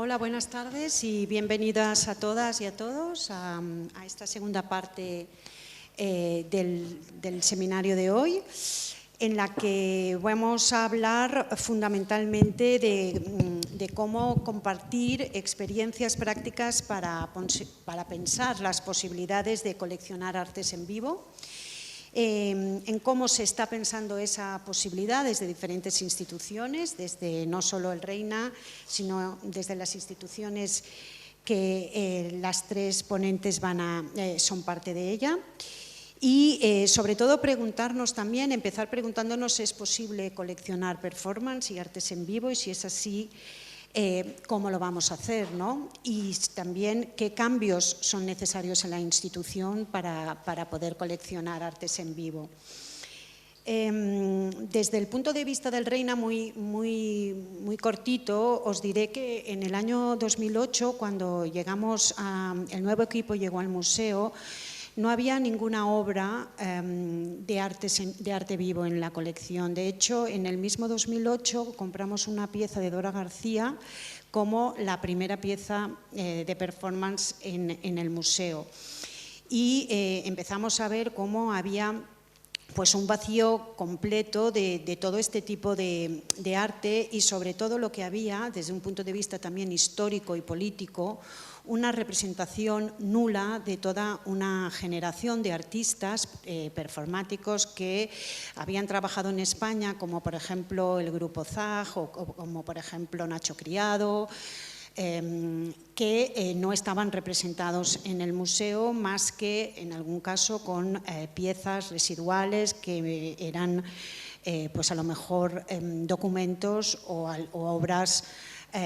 Hola, buenas tardes y bienvenidas a todas y a todos a esta segunda parte del seminario de hoy, en la que vamos a hablar fundamentalmente de cómo compartir experiencias prácticas para pensar las posibilidades de coleccionar artes en vivo. En cómo se está pensando esa posibilidad desde diferentes instituciones, desde no solo el Reina, sino desde las instituciones que las tres ponentes son parte de ella. Y sobre todo preguntarnos también, empezar preguntándonos si es posible coleccionar performance y artes en vivo, y si es así, cómo lo vamos a hacer, ¿no? Y también qué cambios son necesarios en la institución para poder coleccionar artes en vivo. Desde el punto de vista del Reina, muy cortito, os diré que en el año 2008, cuando el nuevo equipo llegó al museo, no había ninguna obra de arte vivo en la colección. De hecho, en el mismo 2008 compramos una pieza de Dora García como la primera pieza de performance en el museo. Y empezamos a ver cómo había pues un vacío completo de todo este tipo de arte, y sobre todo lo que había, desde un punto de vista también histórico y político, una representación nula de toda una generación de artistas performáticos que habían trabajado en España, como por ejemplo el grupo Zag o como por ejemplo Nacho Criado, que no estaban representados en el museo, más que en algún caso con piezas residuales que eran pues a lo mejor documentos o obras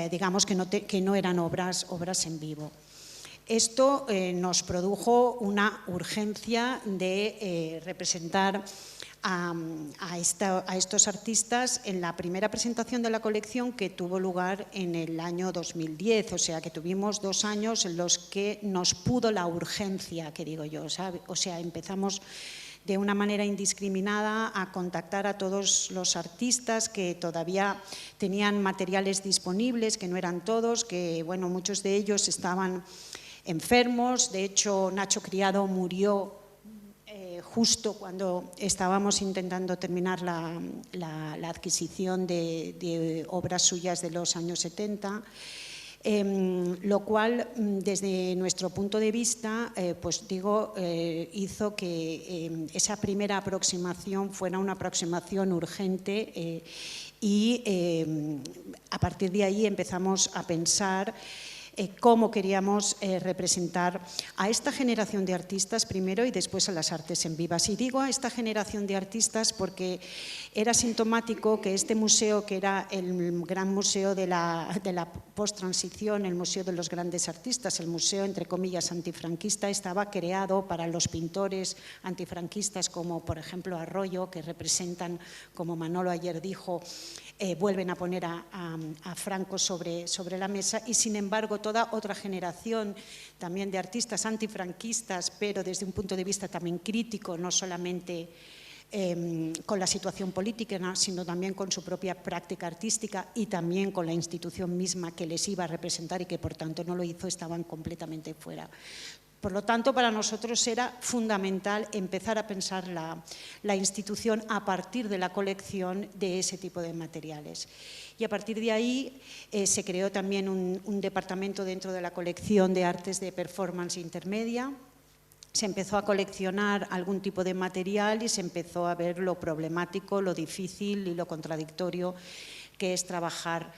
digamos que no eran obras en vivo. Esto nos produjo una urgencia de representar a estos artistas en la primera presentación de la colección, que tuvo lugar en el año 2010, o sea que tuvimos 2 años en los que nos pudo la urgencia, que digo yo, ¿sabe? O sea, empezamos de una manera indiscriminada a contactar a todos los artistas que todavía tenían materiales disponibles, que no eran todos, que bueno, muchos de ellos estaban enfermos. De hecho, Nacho Criado murió justo cuando estábamos intentando terminar la adquisición de obras suyas de los años 70. Lo cual, desde nuestro punto de vista, pues digo, hizo que esa primera aproximación fuera una aproximación urgente, y a partir de ahí empezamos a pensar cómo queríamos representar a esta generación de artistas primero y después a las artes en vivas. Y digo a esta generación de artistas porque era sintomático que este museo, que era el gran museo de la post-transición, el museo de los grandes artistas, el museo entre comillas antifranquista, estaba creado para los pintores antifranquistas como por ejemplo Arroyo, que representan, como Manolo ayer dijo, vuelven a poner a Franco sobre la mesa, y sin embargo toda otra generación también de artistas antifranquistas, pero desde un punto de vista también crítico, no solamente con la situación política, sino también con su propia práctica artística y también con la institución misma que les iba a representar y que por tanto no lo hizo, estaban completamente fuera. Por lo tanto, para nosotros era fundamental empezar a pensar la institución a partir de la colección de ese tipo de materiales. Y a partir de ahí se creó también un departamento dentro de la colección de artes de performance intermedia. Se empezó a coleccionar algún tipo de material y se empezó a ver lo problemático, lo difícil y lo contradictorio que es trabajar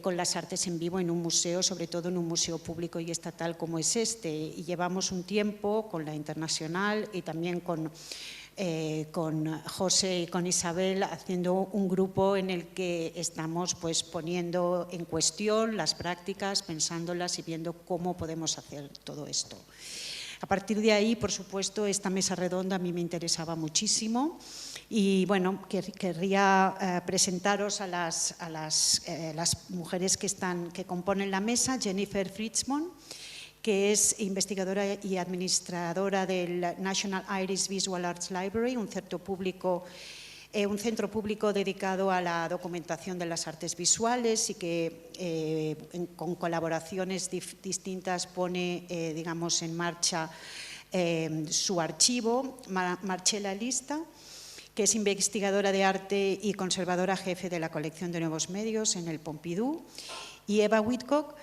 con las artes en vivo en un museo, sobre todo en un museo público y estatal como es este. Y llevamos un tiempo con la Internacional y también con José y con Isabel haciendo un grupo en el que estamos pues poniendo en cuestión las prácticas, pensándolas y viendo cómo podemos hacer todo esto. A partir de ahí, por supuesto, esta mesa redonda a mí me interesaba muchísimo. Y bueno, querría presentaros a las mujeres que componen la mesa. Jennifer Fritzmond, que es investigadora y administradora del National Irish Visual Arts Library, un centro público un centro público dedicado a la documentación de las artes visuales y que con colaboraciones distintas pone, digamos, en marcha su archivo, Marcela Lista, que es investigadora de arte y conservadora jefe de la colección de nuevos medios en el Pompidou, y Eva Whitcock,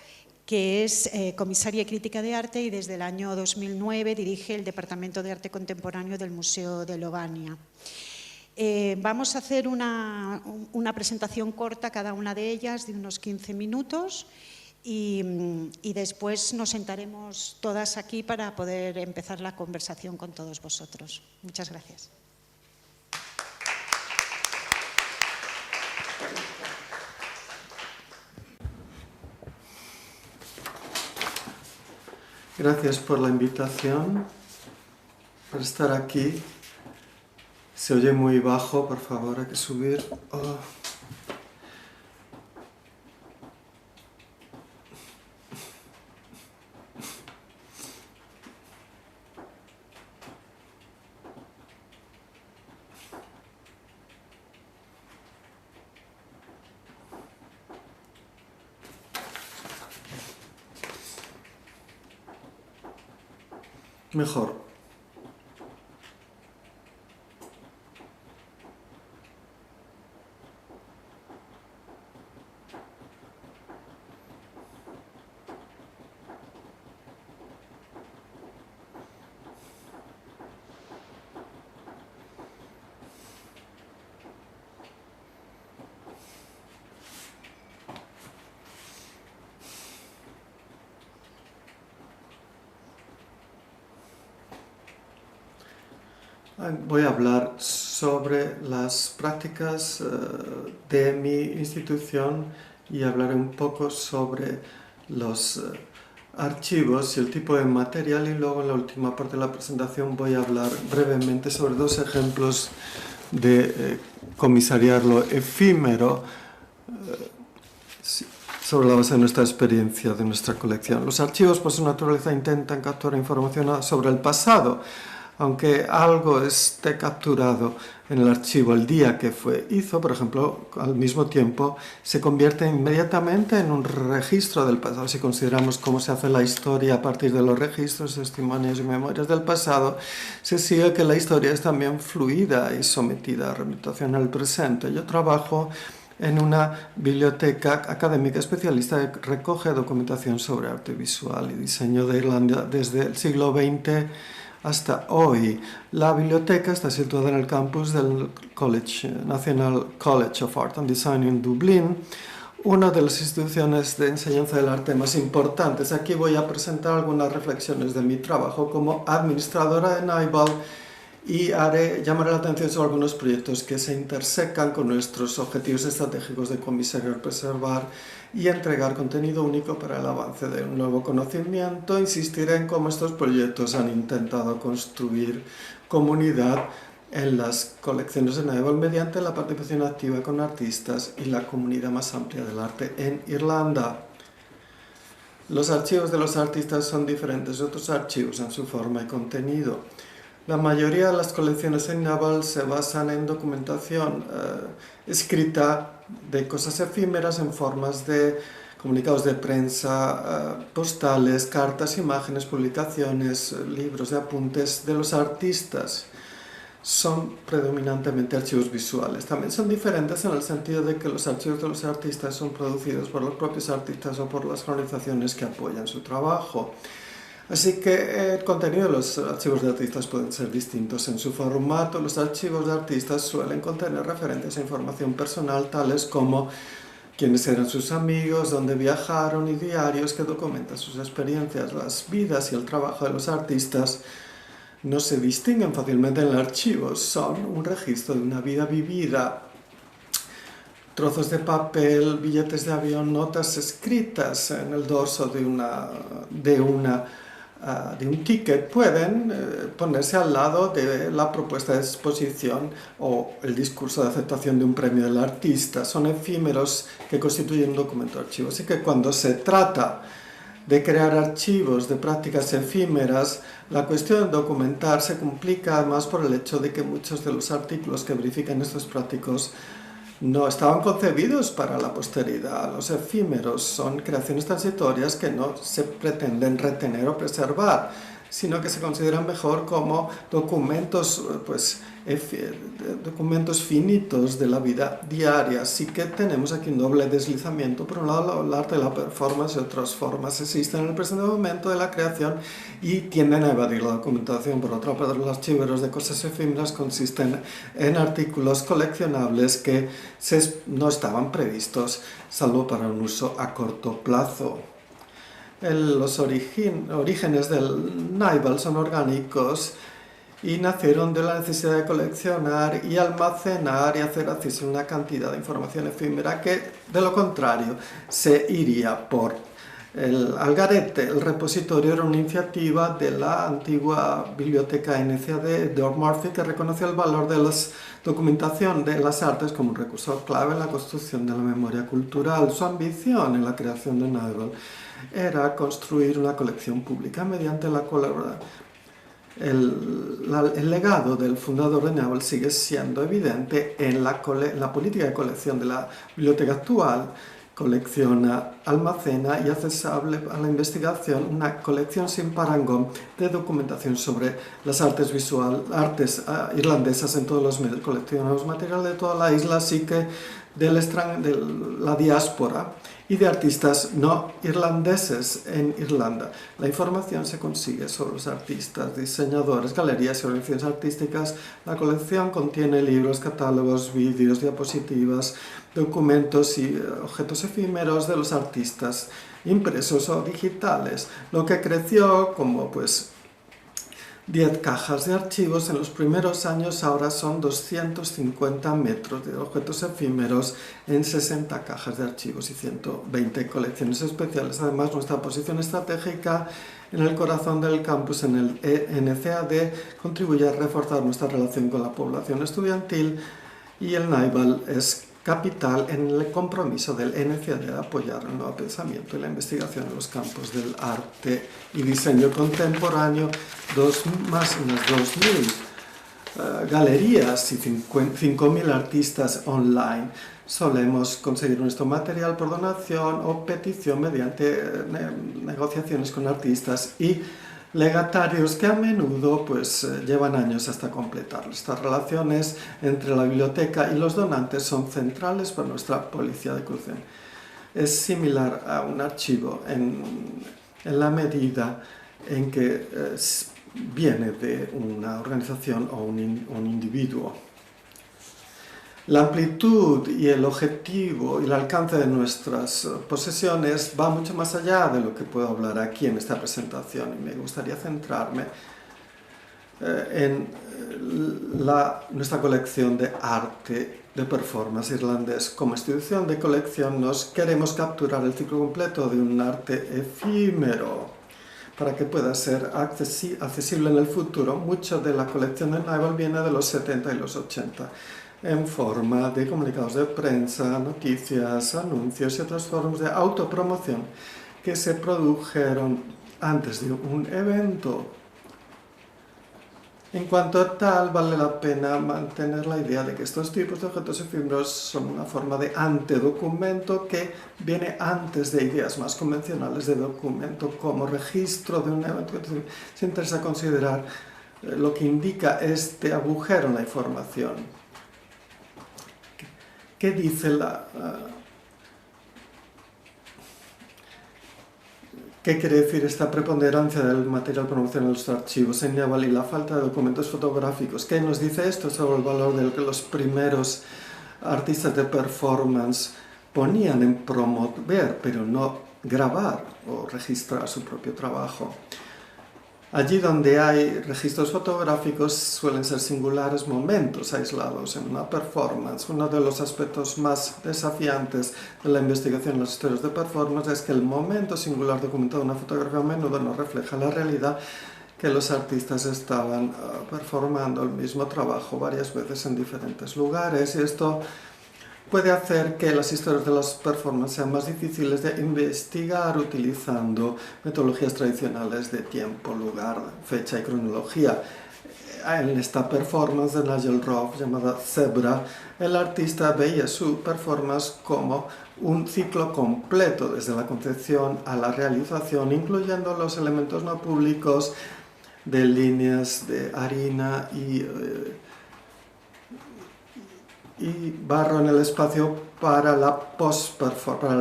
que es comisaria y crítica de arte y desde el año 2009 dirige el Departamento de Arte Contemporáneo del Museo de Lovania. Vamos a hacer una presentación corta cada una de ellas de unos 15 minutos y después nos sentaremos todas aquí para poder empezar la conversación con todos vosotros. Muchas gracias. Gracias por la invitación, por estar aquí. Se oye muy bajo, por favor, hay que subir. Oh. Mejor. Voy a hablar sobre las prácticas de mi institución y hablaré un poco sobre los archivos y el tipo de material, y luego en la última parte de la presentación voy a hablar brevemente sobre dos ejemplos de comisariar lo efímero sobre la base de nuestra experiencia, de nuestra colección. Los archivos, por su naturaleza, intentan capturar información sobre el pasado, aunque algo esté capturado en el archivo el día que hizo, por ejemplo, al mismo tiempo, se convierte inmediatamente en un registro del pasado. Si consideramos cómo se hace la historia a partir de los registros, testimonios y memorias del pasado, se sigue que la historia es también fluida y sometida a remutación al presente. Yo trabajo en una biblioteca académica especialista que recoge documentación sobre arte visual y diseño de Irlanda desde el siglo XX hasta hoy. La biblioteca está situada en el campus del National College of Art and Design en Dublín, una de las instituciones de enseñanza del arte más importantes. Aquí voy a presentar algunas reflexiones de mi trabajo como administradora en NAIVAL y llamaré la atención sobre algunos proyectos que se intersecan con nuestros objetivos estratégicos de comisariar, preservar y entregar contenido único para el avance de un nuevo conocimiento. Insistiré en cómo estos proyectos han intentado construir comunidad en las colecciones de NAIVAL mediante la participación activa con artistas y la comunidad más amplia del arte en Irlanda. Los archivos de los artistas son diferentes de otros archivos en su forma y contenido. La mayoría de las colecciones en NAIVAL se basan en documentación escrita de cosas efímeras en formas de comunicados de prensa, postales, cartas, imágenes, publicaciones, libros de apuntes de los artistas. Son predominantemente archivos visuales. También son diferentes en el sentido de que los archivos de los artistas son producidos por los propios artistas o por las organizaciones que apoyan su trabajo. Así que el contenido de los archivos de artistas pueden ser distintos en su formato. Los archivos de artistas suelen contener referencias a información personal, tales como quiénes eran sus amigos, dónde viajaron, y diarios que documentan sus experiencias. Las vidas y el trabajo de los artistas no se distinguen fácilmente en el archivo, son un registro de una vida vivida. Trozos de papel, billetes de avión, notas escritas en el dorso de un ticket pueden ponerse al lado de la propuesta de exposición o el discurso de aceptación de un premio del artista. Son efímeros que constituyen un documento archivo. Así que cuando se trata de crear archivos de prácticas efímeras, la cuestión de documentar se complica además por el hecho de que muchos de los artículos que verifican estos prácticos no estaban concebidos para la posteridad. Los efímeros son creaciones transitorias que no se pretenden retener o preservar, sino que se consideran mejor como documentos, documentos finitos de la vida diaria. Así que tenemos aquí un doble deslizamiento. Por un lado, el arte de la performance y otras formas existen en el presente momento de la creación y tienden a evadir la documentación. Por otra parte, los archiveros de cosas efímeras consisten en artículos coleccionables que no estaban previstos, salvo para un uso a corto plazo. Los orígenes del Nibal son orgánicos y nacieron de la necesidad de coleccionar y almacenar y hacer accesible una cantidad de información efímera que, de lo contrario, se iría por el algarete. El repositorio era una iniciativa de la antigua biblioteca NCAD de Murphy, que reconoció el valor de la documentación de las artes como un recurso clave en la construcción de la memoria cultural. Su ambición en la creación de Nibal era construir una colección pública mediante la cual el legado del fundador de Nibal sigue siendo evidente en la política de colección de la biblioteca actual. Colecciona, almacena y hace accesible a la investigación una colección sin parangón de documentación sobre las artes irlandesas en todos los medios. Coleccionamos material de toda la isla, así que de la diáspora y de artistas no irlandeses en Irlanda. La información se consigue sobre los artistas, diseñadores, galerías y organizaciones artísticas. La colección contiene libros, catálogos, vídeos, diapositivas, documentos y objetos efímeros de los artistas, impresos o digitales, lo que creció como 10 cajas de archivos en los primeros años. Ahora son 250 metros de objetos efímeros en 60 cajas de archivos y 120 colecciones especiales. Además, nuestra posición estratégica en el corazón del campus en el NCAD contribuye a reforzar nuestra relación con la población estudiantil, y el Nibal es capital en el compromiso del NCAD de apoyar el nuevo pensamiento y la investigación en los campos del arte y diseño contemporáneo. Unas 2.000 galerías y 5.000 artistas online. Solemos conseguir nuestro material por donación o petición mediante negociaciones con artistas y legatarios que a menudo llevan años hasta completar. Estas relaciones entre la biblioteca y los donantes son centrales para nuestra política de colección. Es similar a un archivo en la medida en que viene de una organización o un individuo. La amplitud y el objetivo y el alcance de nuestras posesiones va mucho más allá de lo que puedo hablar aquí en esta presentación, y me gustaría centrarme en nuestra colección de arte de performance irlandés. Como institución de colección nos queremos capturar el ciclo completo de un arte efímero para que pueda ser accesible en el futuro. Mucho de la colección de Nibal viene de los 70 y los 80. En forma de comunicados de prensa, noticias, anuncios y otras formas de autopromoción que se produjeron antes de un evento. En cuanto a tal, vale la pena mantener la idea de que estos tipos de objetos efímeros son una forma de antedocumento que viene antes de ideas más convencionales de documento como registro de un evento. Se interesa considerar lo que indica este agujero en la información. ¿Qué dice ¿Qué quiere decir esta preponderancia del material promocional en los archivos en Nibal y la falta de documentos fotográficos? ¿Qué nos dice esto sobre el valor de lo que los primeros artistas de performance ponían en promover, pero no grabar o registrar su propio trabajo? Allí donde hay registros fotográficos suelen ser singulares momentos aislados en una performance. Uno de los aspectos más desafiantes de la investigación en las historias de performance es que el momento singular documentado en una fotografía a menudo no refleja la realidad, que los artistas estaban performando el mismo trabajo varias veces en diferentes lugares, y esto puede hacer que las historias de las performances sean más difíciles de investigar utilizando metodologías tradicionales de tiempo, lugar, fecha y cronología. En esta performance de Nigel Roth llamada Zebra, el artista veía su performance como un ciclo completo desde la concepción a la realización, incluyendo los elementos no públicos de líneas de harina y barro en el espacio para la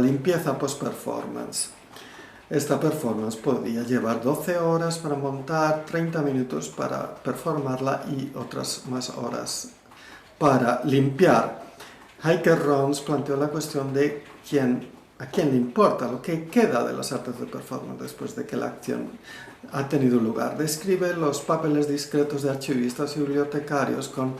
limpieza post-performance. Esta performance podía llevar 12 horas para montar, 30 minutos para performarla y otras más horas para limpiar. Heike Rons planteó la cuestión de a quién le importa lo que queda de las artes de performance después de que la acción ha tenido lugar. Describe los papeles discretos de archivistas y bibliotecarios con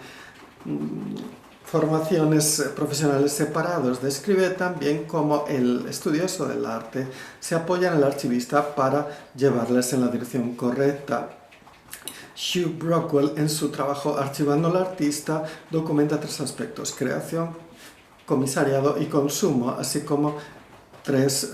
formaciones profesionales separados. Describe también cómo el estudioso del arte se apoya en el archivista para llevarles en la dirección correcta. Hugh Brockwell, en su trabajo Archivando al artista, documenta 3 aspectos: creación, comisariado y consumo, así como 3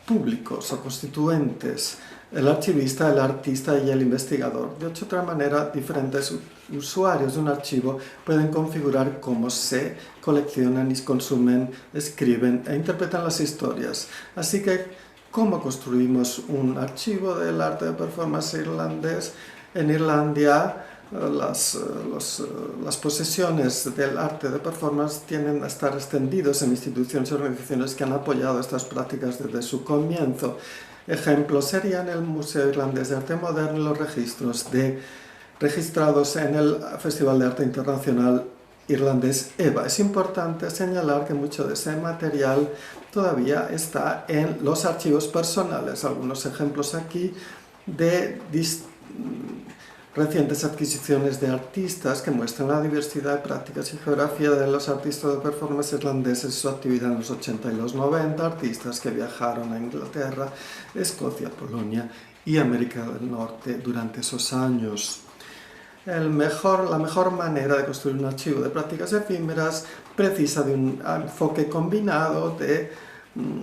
públicos o constituentes: el archivista, el artista y el investigador. De otra manera, diferentes usuarios de un archivo pueden configurar cómo se coleccionan y consumen, escriben e interpretan las historias. Así que, ¿cómo construimos un archivo del arte de performance irlandés? En Irlanda, las posesiones del arte de performance tienden a estar extendidos en instituciones y organizaciones que han apoyado estas prácticas desde su comienzo. Ejemplos serían el Museo Irlandés de Arte Moderno y los registros registrados en el Festival de Arte Internacional Irlandés EVA. Es importante señalar que mucho de ese material todavía está en los archivos personales. Algunos ejemplos aquí de recientes adquisiciones de artistas que muestran la diversidad de prácticas y geografía de los artistas de performance irlandeses y su actividad en los 80 y los 90, artistas que viajaron a Inglaterra, Escocia, Polonia y América del Norte durante esos años. La mejor manera de construir un archivo de prácticas efímeras precisa de un enfoque combinado de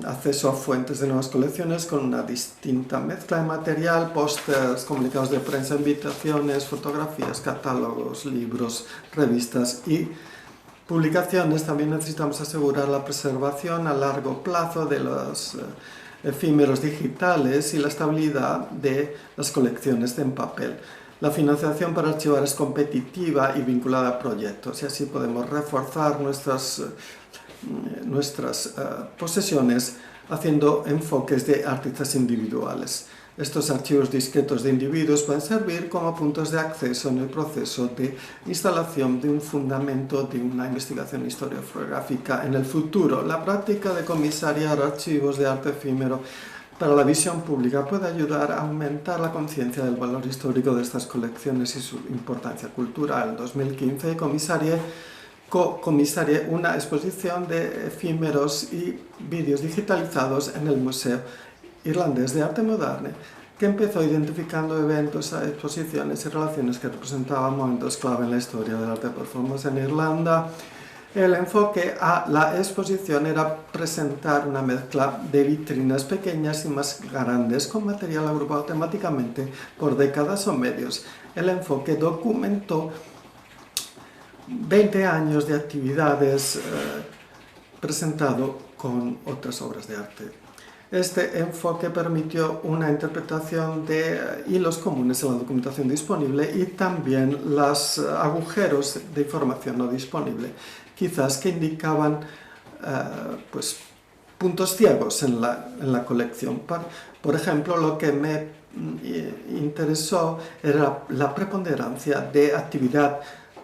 acceso a fuentes de nuevas colecciones con una distinta mezcla de material, pósters, comunicados de prensa, invitaciones, fotografías, catálogos, libros, revistas y publicaciones. También necesitamos asegurar la preservación a largo plazo de los efímeros digitales y la estabilidad de las colecciones en papel. La financiación para archivar es competitiva y vinculada a proyectos, y así podemos reforzar nuestras posesiones haciendo enfoques de artistas individuales. Estos archivos discretos de individuos pueden servir como puntos de acceso en el proceso de instalación de un fundamento de una investigación historiográfica en el futuro. La práctica de comisariar archivos de arte efímero para la visión pública puede ayudar a aumentar la conciencia del valor histórico de estas colecciones y su importancia cultural. En 2015 co-comisarié una exposición de efímeros y vídeos digitalizados en el Museo Irlandés de Arte Moderno, que empezó identificando eventos, exposiciones y relaciones que representaban momentos clave en la historia del arte performance en Irlanda. El enfoque a la exposición era presentar una mezcla de vitrinas pequeñas y más grandes con material agrupado temáticamente por décadas o medios. El enfoque documentó 20 años de actividades presentado con otras obras de arte. Este enfoque permitió una interpretación de hilos comunes en la documentación disponible y también los agujeros de información no disponible, quizás que indicaban puntos ciegos en la colección. Por ejemplo, lo que me interesó era la preponderancia de actividad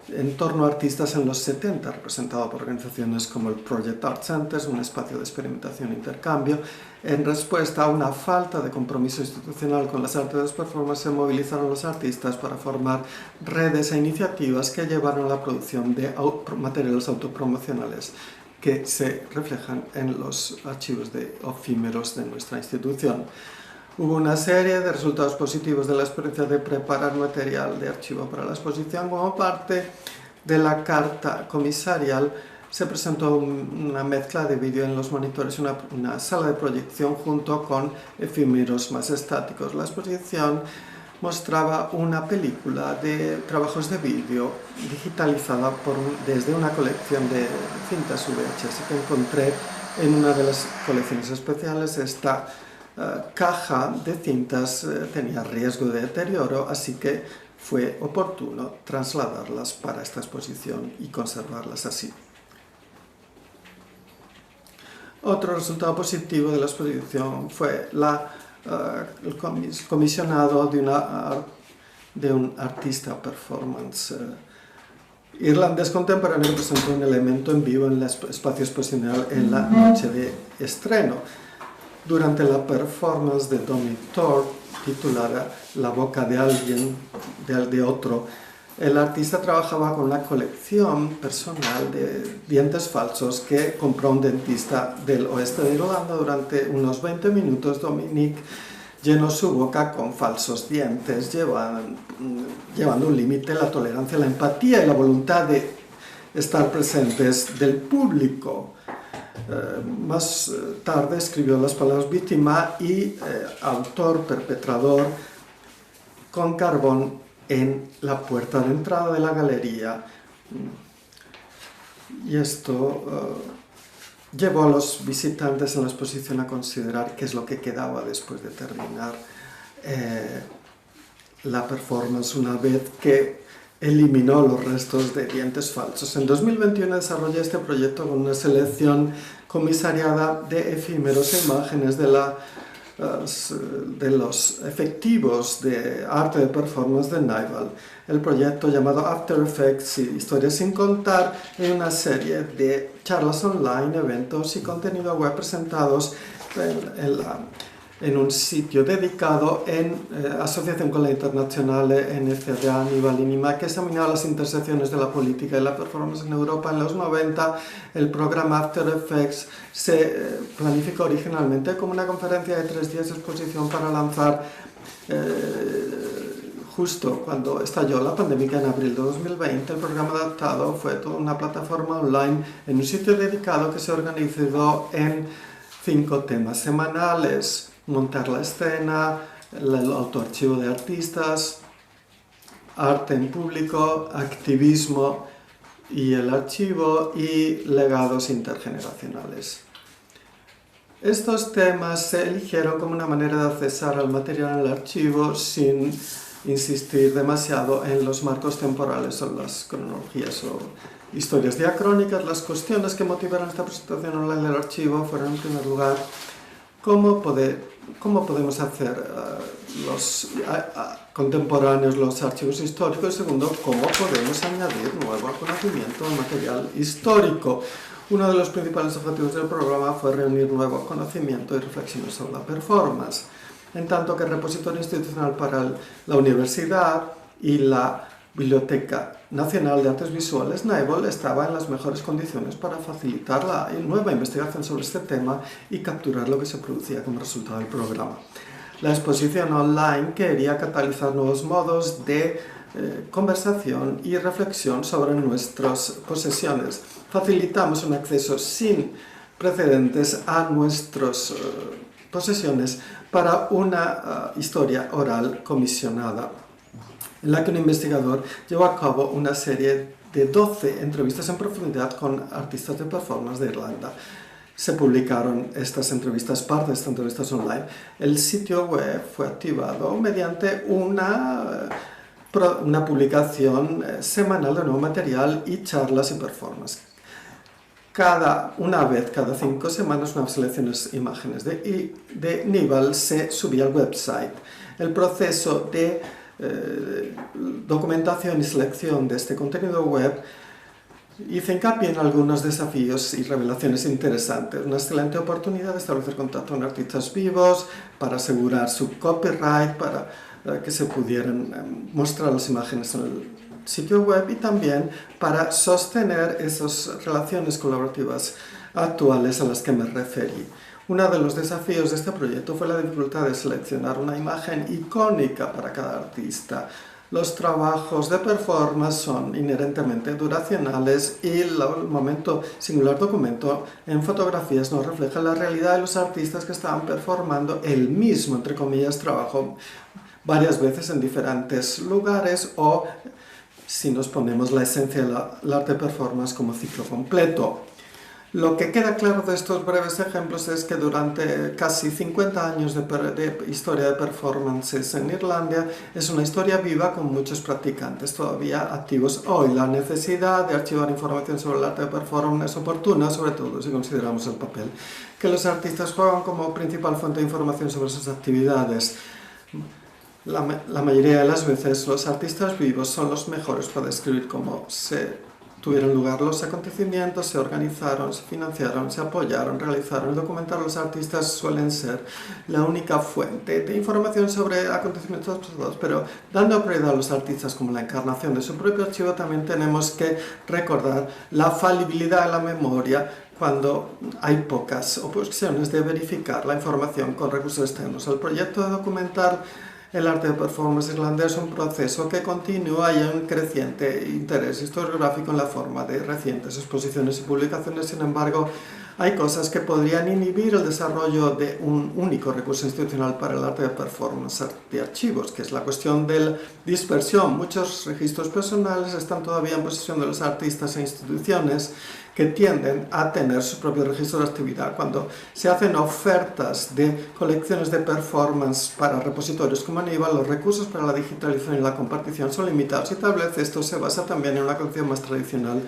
en torno a artistas en los 70, representado por organizaciones como el Project Art Centers, un espacio de experimentación e intercambio. En respuesta a una falta de compromiso institucional con las artes de performance, se movilizaron los artistas para formar redes e iniciativas que llevaron a la producción de materiales autopromocionales que se reflejan en los archivos de efímeros de nuestra institución. Hubo una serie de resultados positivos de la experiencia de preparar material de archivo para la exposición como parte de la carta comisarial. se presentó una mezcla de vídeo en los monitores, una sala de proyección junto con efímeros más estáticos. La exposición mostraba una película de trabajos de vídeo digitalizada desde una colección de cintas VHS que encontré en una de las colecciones especiales. Esta caja de cintas tenía riesgo de deterioro, así que fue oportuno trasladarlas para esta exposición y conservarlas así. Otro resultado positivo de la exposición fue el comisionado de un artista performance irlandés contemporáneo que presentó un elemento en vivo en el espacio exposicional en la noche de estreno. Durante la performance de Dominic Thorpe, titulada La boca de alguien, de otro, el artista trabajaba con una colección personal de dientes falsos que compró un dentista del oeste de Irlanda. Durante unos 20 minutos, Dominic llenó su boca con falsos dientes, llevando un límite la tolerancia, la empatía y la voluntad de estar presentes del público. Más tarde escribió las palabras víctima y autor, perpetrador, con carbón en la puerta de entrada de la galería. Y esto llevó a los visitantes en la exposición a considerar qué es lo que quedaba después de terminar la performance, una vez que eliminó los restos de dientes falsos. En 2021 desarrollé este proyecto con una selección comisariada de efímeros e imágenes de los efectivos de arte de performance de Naival. El proyecto, llamado After Effects y Historias sin contar, es una serie de charlas online, eventos y contenido web presentados en un sitio dedicado en asociación con la internacional NCDA, Naival y NIMA, que examinaba las intersecciones de la política y la performance en Europa. En los 90, el programa After Effects se planificó originalmente como una conferencia de 3 días de exposición para lanzar justo cuando estalló la pandemia en abril de 2020. El programa adaptado fue toda una plataforma online en un sitio dedicado que se organizó en 5 temas semanales: montar la escena, el autoarchivo de artistas, arte en público, activismo y el archivo, y legados intergeneracionales. Estos temas se eligieron como una manera de accesar al material en el archivo sin insistir demasiado en los marcos temporales o las cronologías o historias diacrónicas. Las cuestiones que motivaron esta presentación online del archivo fueron, en primer lugar, cómo podemos hacer los contemporáneos los archivos históricos. Segundo, cómo podemos añadir nuevo conocimiento al material histórico. Uno de los principales objetivos del programa fue reunir nuevo conocimiento y reflexiones sobre la performance, en tanto que el repositorio institucional para la universidad y la Biblioteca Nacional de Artes Visuales, Naival, estaba en las mejores condiciones para facilitar la nueva investigación sobre este tema y capturar lo que se producía como resultado del programa. La exposición online quería catalizar nuevos modos de conversación y reflexión sobre nuestras posesiones. Facilitamos un acceso sin precedentes a nuestras posesiones para una historia oral comisionada, en la que un investigador llevó a cabo una serie de 12 entrevistas en profundidad con artistas de performance de Irlanda. Se publicaron estas entrevistas, parte de estas entrevistas online. El sitio web fue activado mediante una publicación semanal de nuevo material y charlas y performance. Una vez cada 5 semanas, unas selecciones imágenes de Naival se subía al website. El proceso de documentación y selección de este contenido web hizo hincapié en algunos desafíos y revelaciones interesantes. Una excelente oportunidad de establecer contacto con artistas vivos, para asegurar su copyright, para que se pudieran mostrar las imágenes en el sitio web, y también para sostener esas relaciones colaborativas actuales a las que me referí. Uno de los desafíos de este proyecto fue la dificultad de seleccionar una imagen icónica para cada artista. Los trabajos de performance son inherentemente duracionales y el momento singular documento en fotografías nos refleja la realidad de los artistas que estaban performando el mismo, entre comillas, trabajo varias veces en diferentes lugares, o si nos ponemos la esencia del arte performance como ciclo completo. Lo que queda claro de estos breves ejemplos es que durante casi 50 años de historia de performances en Irlanda es una historia viva con muchos practicantes todavía activos hoy. La necesidad de archivar información sobre el arte de performance es oportuna, sobre todo si consideramos el papel que los artistas juegan como principal fuente de información sobre sus actividades. La mayoría de las veces los artistas vivos son los mejores para describir cómo tuvieron lugar los acontecimientos, se organizaron, se financiaron, se apoyaron, realizaron y documentaron. Los artistas suelen ser la única fuente de información sobre acontecimientos pasados, pero dando prioridad a los artistas como la encarnación de su propio archivo, también tenemos que recordar la falibilidad de la memoria cuando hay pocas opciones de verificar la información con recursos externos. El proyecto de documentar el arte de performance irlandés es un proceso que continúa y hay un creciente interés historiográfico en la forma de recientes exposiciones y publicaciones. Sin embargo, hay cosas que podrían inhibir el desarrollo de un único recurso institucional para el arte de performance de archivos, que es la cuestión de la dispersión. Muchos registros personales están todavía en posesión de los artistas e instituciones que tienden a tener su propio registro de actividad. Cuando se hacen ofertas de colecciones de performance para repositorios como Aníbal, los recursos para la digitalización y la compartición son limitados, y tal vez esto se basa también en una concepción más tradicional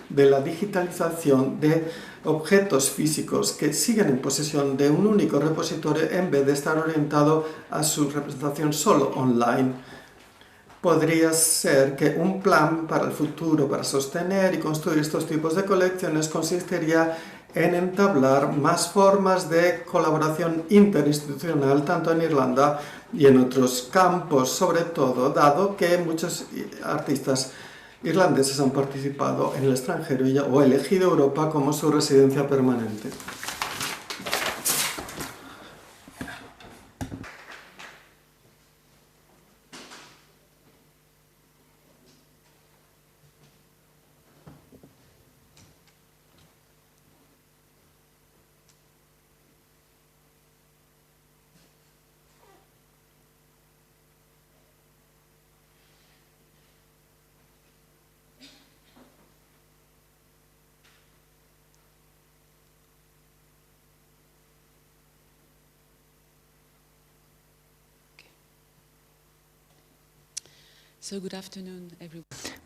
de la digitalización de objetos físicos que siguen en posesión de un único repositorio en vez de estar orientado a su representación solo online. Podría ser que un plan para el futuro para sostener y construir estos tipos de colecciones consistiría en entablar más formas de colaboración interinstitucional tanto en Irlanda y en otros campos, sobre todo dado que muchos artistas irlandeses han participado en el extranjero o elegido Europa como su residencia permanente.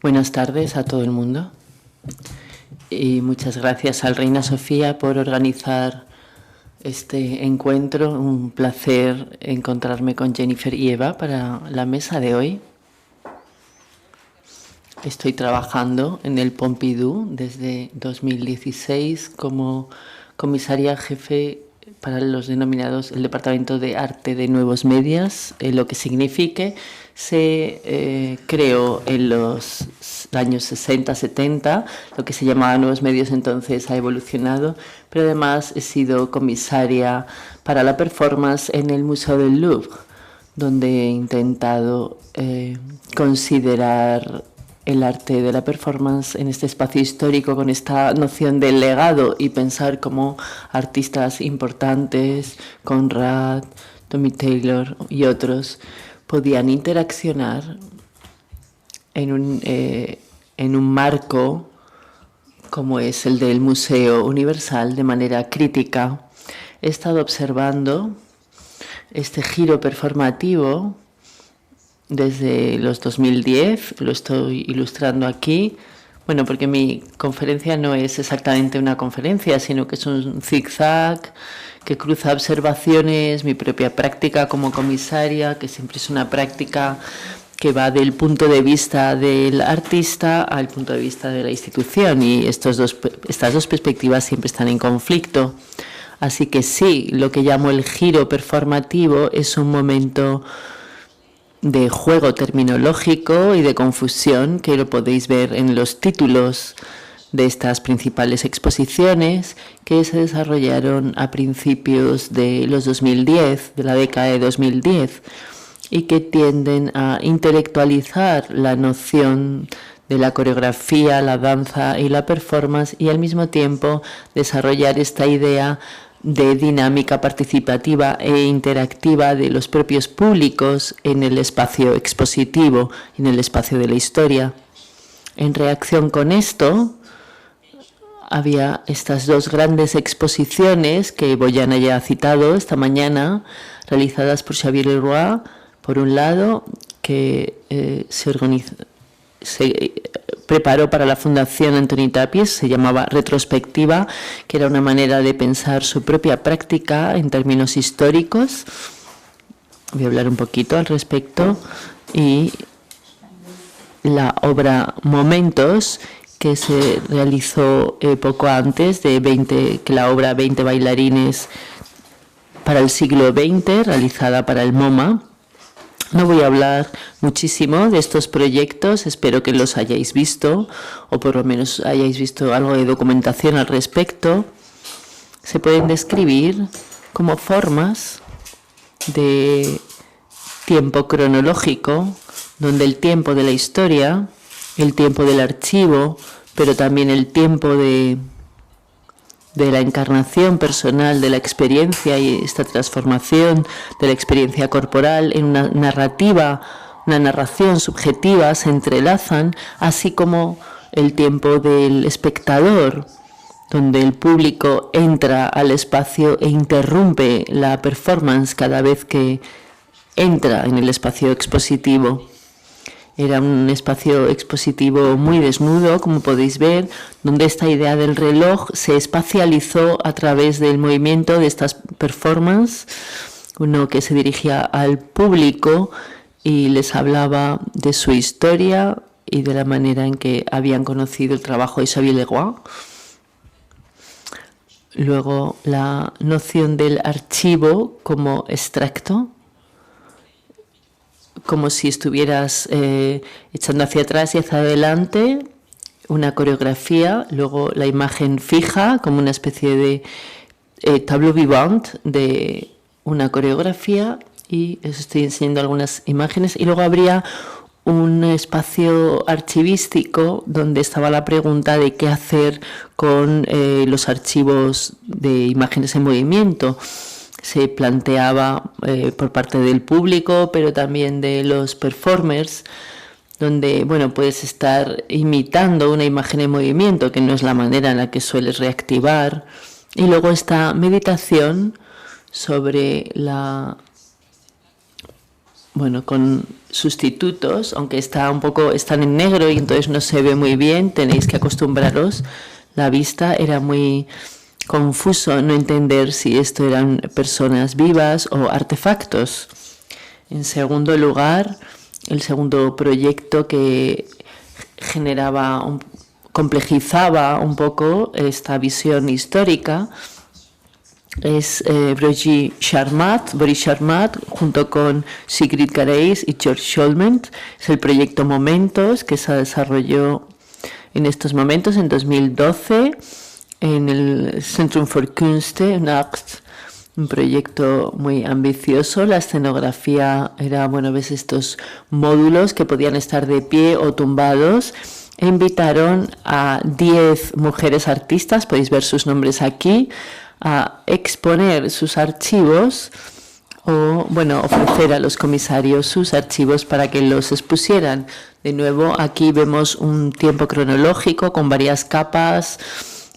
Buenas tardes a todo el mundo y muchas gracias al Reina Sofía por organizar este encuentro. Un placer encontrarme con Jennifer y Eva para la mesa de hoy. Estoy trabajando en el Pompidou desde 2016 como comisaria jefe para los denominados el Departamento de Arte de Nuevos Medias, lo que signifique. Se creó en los años 60-70, lo que se llamaba Nuevos Medios entonces ha evolucionado, pero además he sido comisaria para la performance en el Museo del Louvre, donde he intentado considerar el arte de la performance en este espacio histórico con esta noción del legado y pensar cómo artistas importantes, Conrad, Tommy Taylor y otros, podían interaccionar en un marco como es el del Museo Universal de manera crítica. He estado observando este giro performativo desde los 2010, lo estoy ilustrando aquí, bueno, porque mi conferencia no es exactamente una conferencia, sino que es un zigzag que cruza observaciones, mi propia práctica como comisaria, que siempre es una práctica que va del punto de vista del artista al punto de vista de la institución, y estas dos perspectivas siempre están en conflicto. Así que sí, lo que llamo el giro performativo es un momento de juego terminológico y de confusión que lo podéis ver en los títulos de estas principales exposiciones que se desarrollaron a principios de los 2010, de la década de 2010. y que tienden a intelectualizar la noción de la coreografía, la danza y la performance, y al mismo tiempo desarrollar esta idea de dinámica participativa e interactiva de los propios públicos en el espacio expositivo, en el espacio de la historia. En reacción con esto, había estas dos grandes exposiciones que Boyana ya ha citado esta mañana, realizadas por Xavier Leroy, por un lado, que se preparó para la Fundación Antoni Tàpies, se llamaba Retrospectiva, que era una manera de pensar su propia práctica en términos históricos. Voy a hablar un poquito al respecto. Y la obra Momentos, que se realizó poco antes de que la obra 20 bailarines para el siglo XX, realizada para el MoMA. No voy a hablar muchísimo de estos proyectos, espero que los hayáis visto, o por lo menos hayáis visto algo de documentación al respecto. Se pueden describir como formas de tiempo cronológico, donde el tiempo de la historia, el tiempo del archivo, pero también el tiempo de la encarnación personal de la experiencia y esta transformación de la experiencia corporal en una narrativa, una narración subjetiva, se entrelazan, así como el tiempo del espectador, donde el público entra al espacio e interrumpe la performance cada vez que entra en el espacio expositivo. Era un espacio expositivo muy desnudo, como podéis ver, donde esta idea del reloj se espacializó a través del movimiento de estas performances, uno que se dirigía al público y les hablaba de su historia y de la manera en que habían conocido el trabajo de Xavier Leroy. Luego, la noción del archivo como extracto, como si estuvieras echando hacia atrás y hacia adelante, una coreografía, luego la imagen fija como una especie de tableau vivant de una coreografía, y os estoy enseñando algunas imágenes, y luego habría un espacio archivístico donde estaba la pregunta de qué hacer con los archivos de imágenes en movimiento. Se planteaba por parte del público, pero también de los performers, donde bueno, puedes estar imitando una imagen en movimiento, que no es la manera en la que sueles reactivar. Y luego esta meditación sobre con sustitutos, aunque están en negro y entonces no se ve muy bien, tenéis que acostumbraros. La vista era muy confuso no entender si esto eran personas vivas o artefactos. En segundo lugar, el segundo proyecto que complejizaba un poco esta visión histórica es Boris Charmat, junto con Sigrid Gareis y George Scholment. Es el proyecto Momentos, que se desarrolló en estos momentos, en 2012, en el Centrum für Künste und Art, un proyecto muy ambicioso. La escenografía era, ves estos módulos que podían estar de pie o tumbados, e invitaron a 10 mujeres artistas, podéis ver sus nombres aquí, a exponer sus archivos o, ofrecer a los comisarios sus archivos para que los expusieran. De nuevo, aquí vemos un tiempo cronológico con varias capas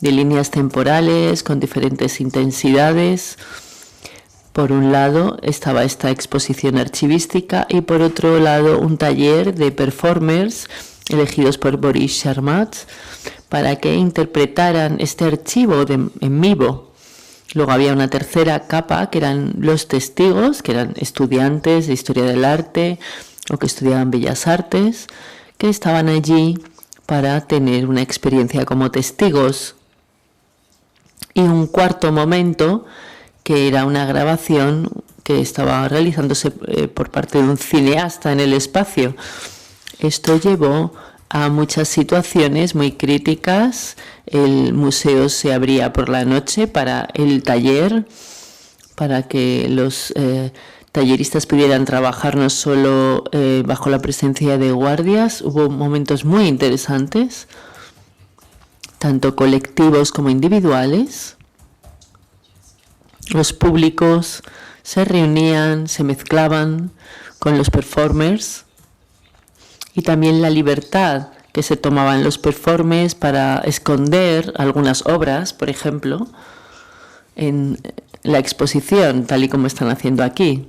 de líneas temporales, con diferentes intensidades. Por un lado estaba esta exposición archivística y por otro lado un taller de performers elegidos por Boris Charmat para que interpretaran este archivo en vivo. Luego había una tercera capa que eran los testigos, que eran estudiantes de Historia del Arte o que estudiaban Bellas Artes, que estaban allí para tener una experiencia como testigos. Y un cuarto momento, que era una grabación que estaba realizándose por parte de un cineasta en el espacio. Esto llevó a muchas situaciones muy críticas. El museo se abría por la noche para el taller, para que los talleristas pudieran trabajar no solo bajo la presencia de guardias. Hubo momentos muy interesantes, tanto colectivos como individuales. Los públicos se reunían, se mezclaban con los performers, y también la libertad que se tomaban los performers para esconder algunas obras, por ejemplo, en la exposición, tal y como están haciendo aquí.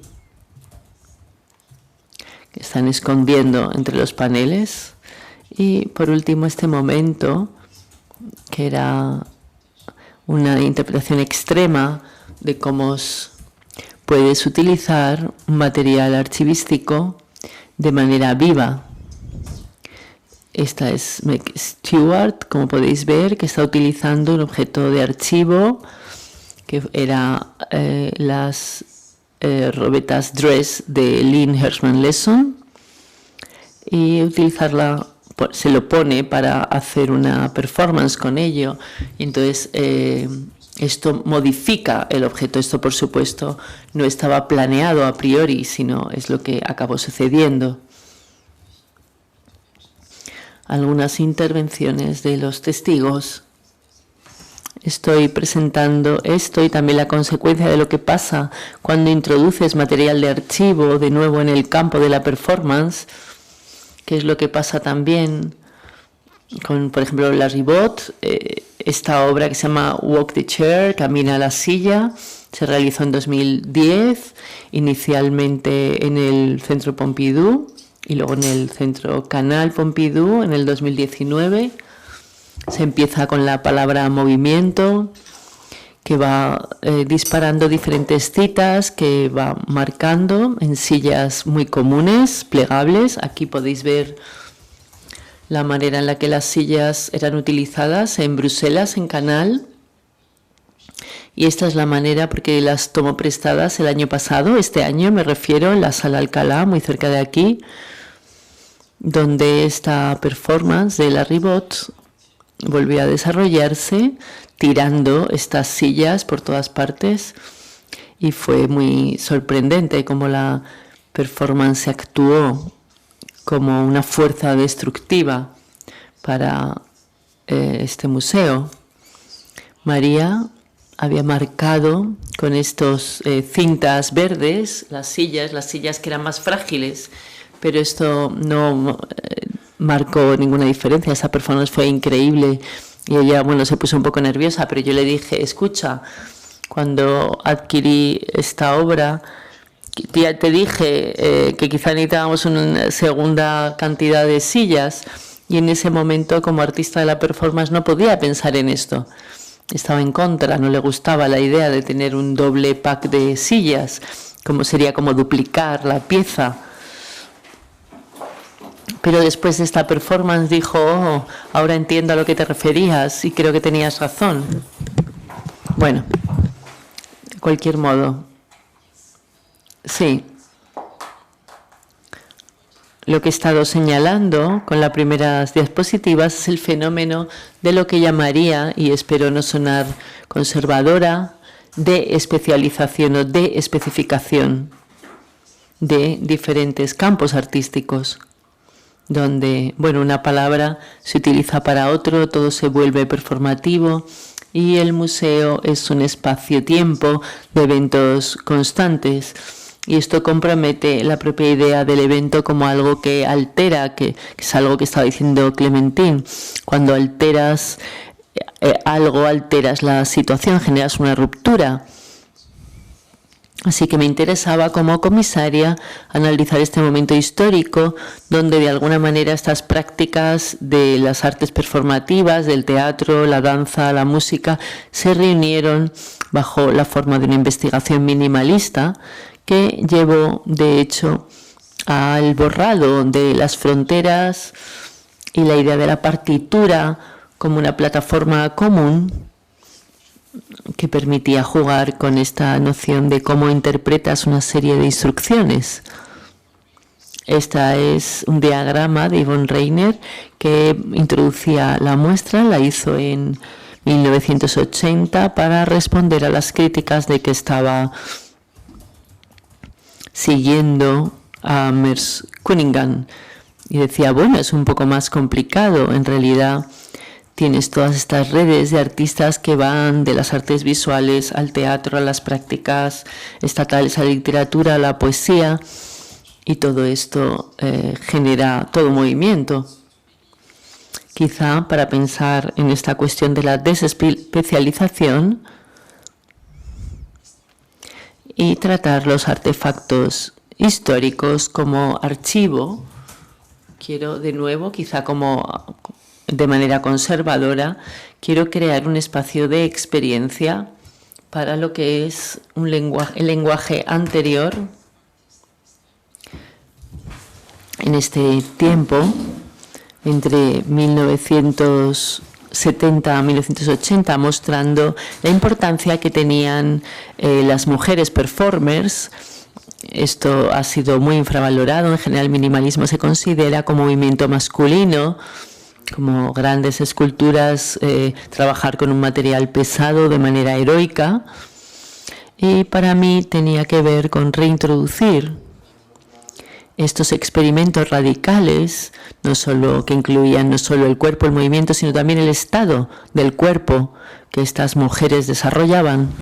Están escondiendo entre los paneles. Y por último, este momento, que era una interpretación extrema de cómo puedes utilizar un material archivístico de manera viva. Esta es Meg Stewart, como podéis ver, que está utilizando un objeto de archivo que era las robetas Dress de Lynn Hershman Lesson, y utilizarla, se lo pone para hacer una performance con ello. Entonces esto modifica el objeto. Esto, por supuesto, no estaba planeado a priori, sino es lo que acabó sucediendo. Algunas intervenciones de los testigos. Estoy presentando esto y también la consecuencia de lo que pasa cuando introduces material de archivo de nuevo en el campo de la performance, que es lo que pasa también con, por ejemplo, la Ribot. Esta obra que se llama Walk the Chair, Camina la silla, se realizó en 2010, inicialmente en el Centro Pompidou y luego en el Centro Canal Pompidou en el 2019. Se empieza con la palabra movimiento, que va disparando diferentes citas, que va marcando en sillas muy comunes, plegables. Aquí podéis ver la manera en la que las sillas eran utilizadas en Bruselas, en Canal. Y esta es la manera, porque las tomó prestadas el año pasado, este año me refiero, en la Sala Alcalá, muy cerca de aquí, donde esta performance de la Ribot volvió a desarrollarse, tirando estas sillas por todas partes, y fue muy sorprendente cómo la performance actuó como una fuerza destructiva para este museo. María había marcado con estos cintas verdes las sillas que eran más frágiles, pero esto no marcó ninguna diferencia. Esa performance fue increíble y ella, bueno, se puso un poco nerviosa, pero yo le dije, escucha, cuando adquirí esta obra, ya te dije que quizá necesitábamos una segunda cantidad de sillas, y en ese momento, como artista de la performance, no podía pensar en esto. Estaba en contra, no le gustaba la idea de tener un doble pack de sillas, como sería como duplicar la pieza. Pero después de esta performance dijo, oh, ahora entiendo a lo que te referías y creo que tenías razón. Bueno, de cualquier modo, sí. Lo que he estado señalando con las primeras diapositivas es el fenómeno de lo que llamaría, y espero no sonar conservadora, de especialización o de especificación de diferentes campos artísticos, donde, bueno, una palabra se utiliza para otro, todo se vuelve performativo, y el museo es un espacio-tiempo de eventos constantes. Y esto compromete la propia idea del evento como algo que altera, que es algo que estaba diciendo Clementine. Cuando alteras algo, alteras la situación, generas una ruptura. Así que me interesaba como comisaria analizar este momento histórico donde de alguna manera estas prácticas de las artes performativas, del teatro, la danza, la música, se reunieron bajo la forma de una investigación minimalista que llevó, de hecho, al borrado de las fronteras y la idea de la partitura como una plataforma común que permitía jugar con esta noción de cómo interpretas una serie de instrucciones. Esta es un diagrama de Yvonne Rainer que introducía la muestra, la hizo en 1980 para responder a las críticas de que estaba siguiendo a Merce Cunningham. Y decía, bueno, es un poco más complicado. En realidad tienes todas estas redes de artistas que van de las artes visuales al teatro, a las prácticas estatales, a la literatura, a la poesía, y todo esto genera todo movimiento. Quizá para pensar en esta cuestión de la desespecialización y tratar los artefactos históricos como archivo, quiero de nuevo, quizá como de manera conservadora, quiero crear un espacio de experiencia para lo que es un lenguaje, el lenguaje anterior en este tiempo, entre 1970 a 1980, mostrando la importancia que tenían las mujeres performers. Esto ha sido muy infravalorado. En general, el minimalismo se considera como movimiento masculino, como grandes esculturas, trabajar con un material pesado de manera heroica. Y para mí tenía que ver con reintroducir estos experimentos radicales, que incluían no solo el cuerpo, el movimiento, sino también el estado del cuerpo que estas mujeres desarrollaban.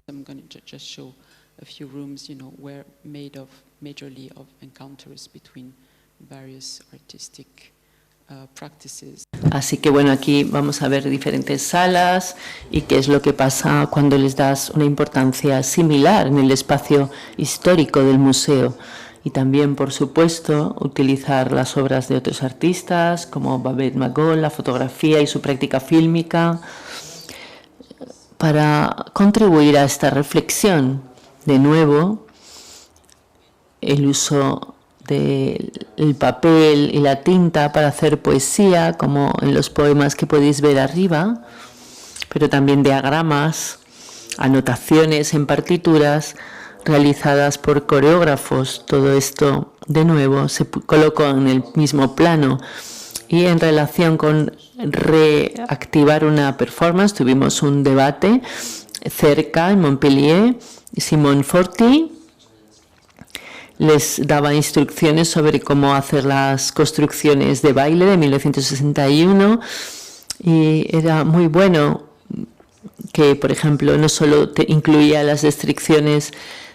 A few rooms, were made of majorly of encounters between various artistic practices. Así que bueno, aquí vamos a ver diferentes salas y qué es lo que pasa cuando les das una importancia similar en el espacio histórico del museo. Y también, por supuesto, utilizar las obras de otros artistas como Babette Magol, la fotografía y su práctica fílmica para contribuir a esta reflexión. De nuevo, el uso del papel y la tinta para hacer poesía, como en los poemas que podéis ver arriba, pero también diagramas, anotaciones en partituras realizadas por coreógrafos. Todo esto, de nuevo, se colocó en el mismo plano. Y en relación con reactivar una performance, tuvimos un debate cerca en Montpellier. Simone Forti les daba instrucciones sobre cómo hacer las construcciones de baile de 1961 y era muy bueno que, por ejemplo, no solo incluía las restricciones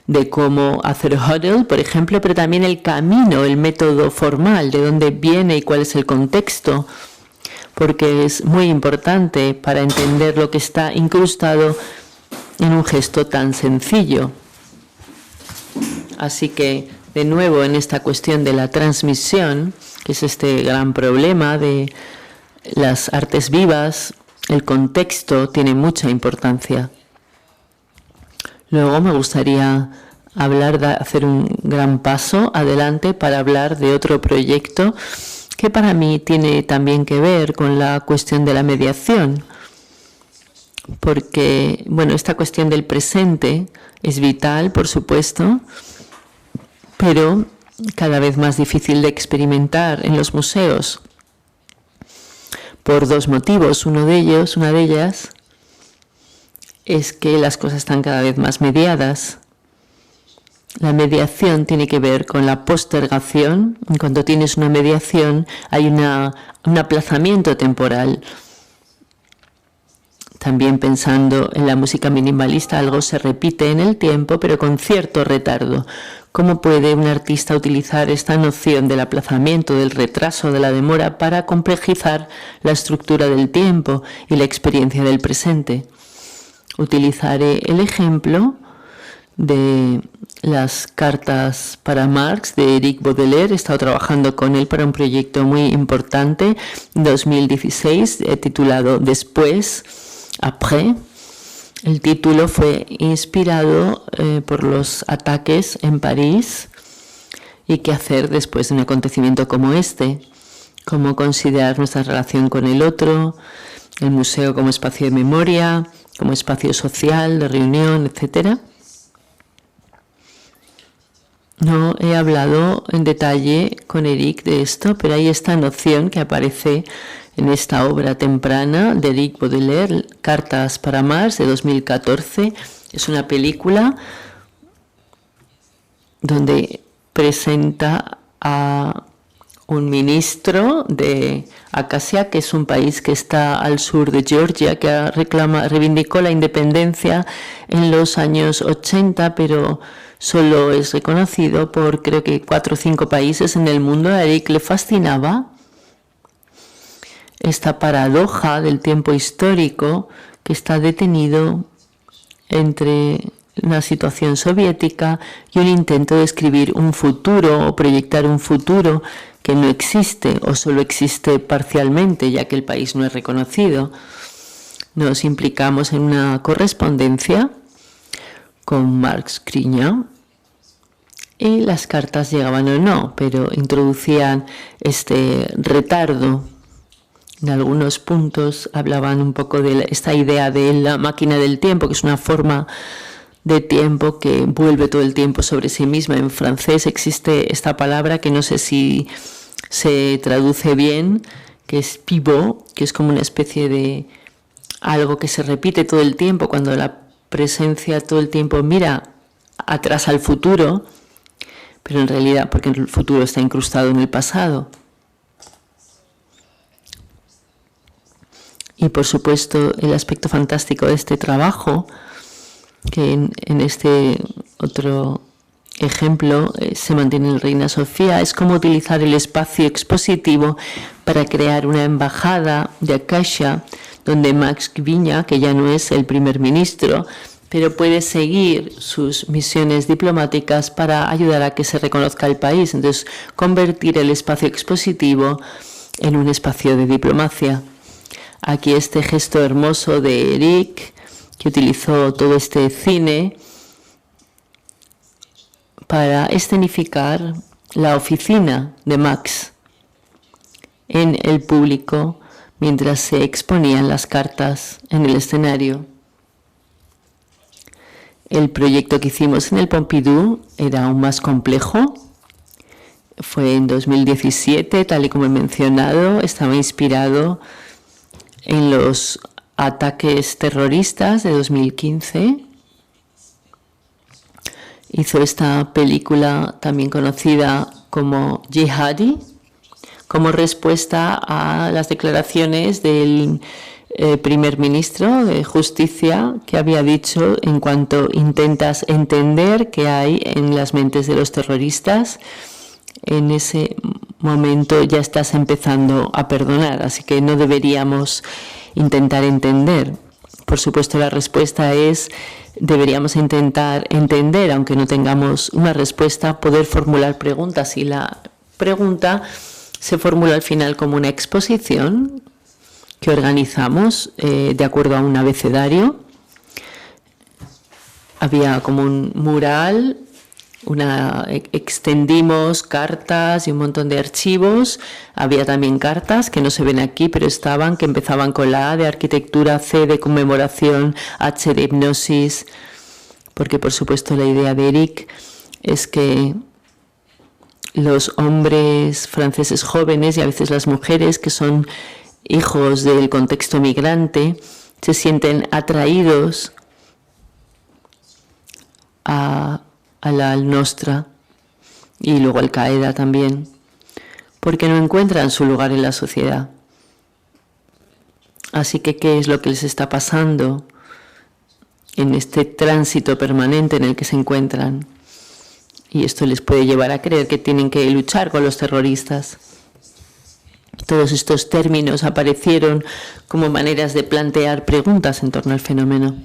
de cómo hacer huddle, por ejemplo, pero también el camino, el método formal, de dónde viene y cuál es el contexto, porque es muy importante para entender lo que está incrustado en un gesto tan sencillo. Así que, de nuevo, en esta cuestión de la transmisión, que es este gran problema de las artes vivas, el contexto tiene mucha importancia. Luego me gustaría hacer un gran paso adelante para hablar de otro proyecto que para mí tiene también que ver con la cuestión de la mediación. Porque, bueno, esta cuestión del presente es vital, por supuesto, pero cada vez más difícil de experimentar en los museos por dos motivos. Una de ellas, es que las cosas están cada vez más mediadas. La mediación tiene que ver con la postergación. Cuando tienes una mediación hay un aplazamiento temporal. También pensando en la música minimalista, algo se repite en el tiempo, pero con cierto retardo. ¿Cómo puede un artista utilizar esta noción del aplazamiento, del retraso, de la demora para complejizar la estructura del tiempo y la experiencia del presente? Utilizaré el ejemplo de las cartas para Marx de Éric Baudelaire. He estado trabajando con él para un proyecto muy importante, 2016, titulado Después, Après. El título fue inspirado por los ataques en París y qué hacer después de un acontecimiento como este, cómo considerar nuestra relación con el otro, el museo como espacio de memoria, como espacio social, de reunión, etc. No he hablado en detalle con Éric de esto, pero hay esta noción que aparece en esta obra temprana de Éric Baudelaire, Cartas para Mars, de 2014. Es una película donde presenta a un ministro de Abjasia, que es un país que está al sur de Georgia, que reivindicó la independencia en los años 80, pero solo es reconocido por creo que 4 o 5 países en el mundo. A Eric le fascinaba esta paradoja del tiempo histórico que está detenido entre una situación soviética y un intento de escribir un futuro o proyectar un futuro que no existe o solo existe parcialmente, ya que el país no es reconocido. Nos implicamos en una correspondencia con Mark Skriniar y las cartas llegaban o no, pero introducían este retardo. En algunos puntos hablaban un poco de esta idea de la máquina del tiempo, que es una forma de tiempo que vuelve todo el tiempo sobre sí misma. En francés existe esta palabra que no sé si se traduce bien, que es pivot, que es como una especie de algo que se repite todo el tiempo, cuando la presencia todo el tiempo mira atrás al futuro, pero en realidad porque el futuro está incrustado en el pasado. Y por supuesto el aspecto fantástico de este trabajo, que en este otro ejemplo se mantiene en Reina Sofía, es cómo utilizar el espacio expositivo para crear una embajada de Abjasia, donde Max Gviña, que ya no es el primer ministro, pero puede seguir sus misiones diplomáticas para ayudar a que se reconozca el país. Entonces, convertir el espacio expositivo en un espacio de diplomacia. Aquí este gesto hermoso de Eric, que utilizó todo este cine para escenificar la oficina de Max en el público mientras se exponían las cartas en el escenario. El proyecto que hicimos en el Pompidou era aún más complejo. Fue en 2017, tal y como he mencionado, estaba inspirado en los ataques terroristas de 2015. Hizo esta película también conocida como Jihadi, como respuesta a las declaraciones del primer ministro de Justicia, que había dicho: en cuanto intentas entender qué hay en las mentes de los terroristas, en ese momento ya estás empezando a perdonar, así que no deberíamos intentar entender. Por supuesto, la respuesta es: deberíamos intentar entender, aunque no tengamos una respuesta, poder formular preguntas, y la pregunta se formula al final como una exposición que organizamos de acuerdo a un abecedario. Había como un mural, extendimos cartas y un montón de archivos. Había también cartas que no se ven aquí, pero estaban, que empezaban con la A de arquitectura, C de conmemoración, H de hipnosis, porque por supuesto la idea de Eric es que los hombres franceses jóvenes y a veces las mujeres que son hijos del contexto migrante se sienten atraídos a la Al-Nostra y luego Al-Qaeda también, porque no encuentran su lugar en la sociedad. Así que, ¿qué es lo que les está pasando en este tránsito permanente en el que se encuentran? Y esto les puede llevar a creer que tienen que luchar con los terroristas. Todos estos términos aparecieron como maneras de plantear preguntas en torno al fenómeno.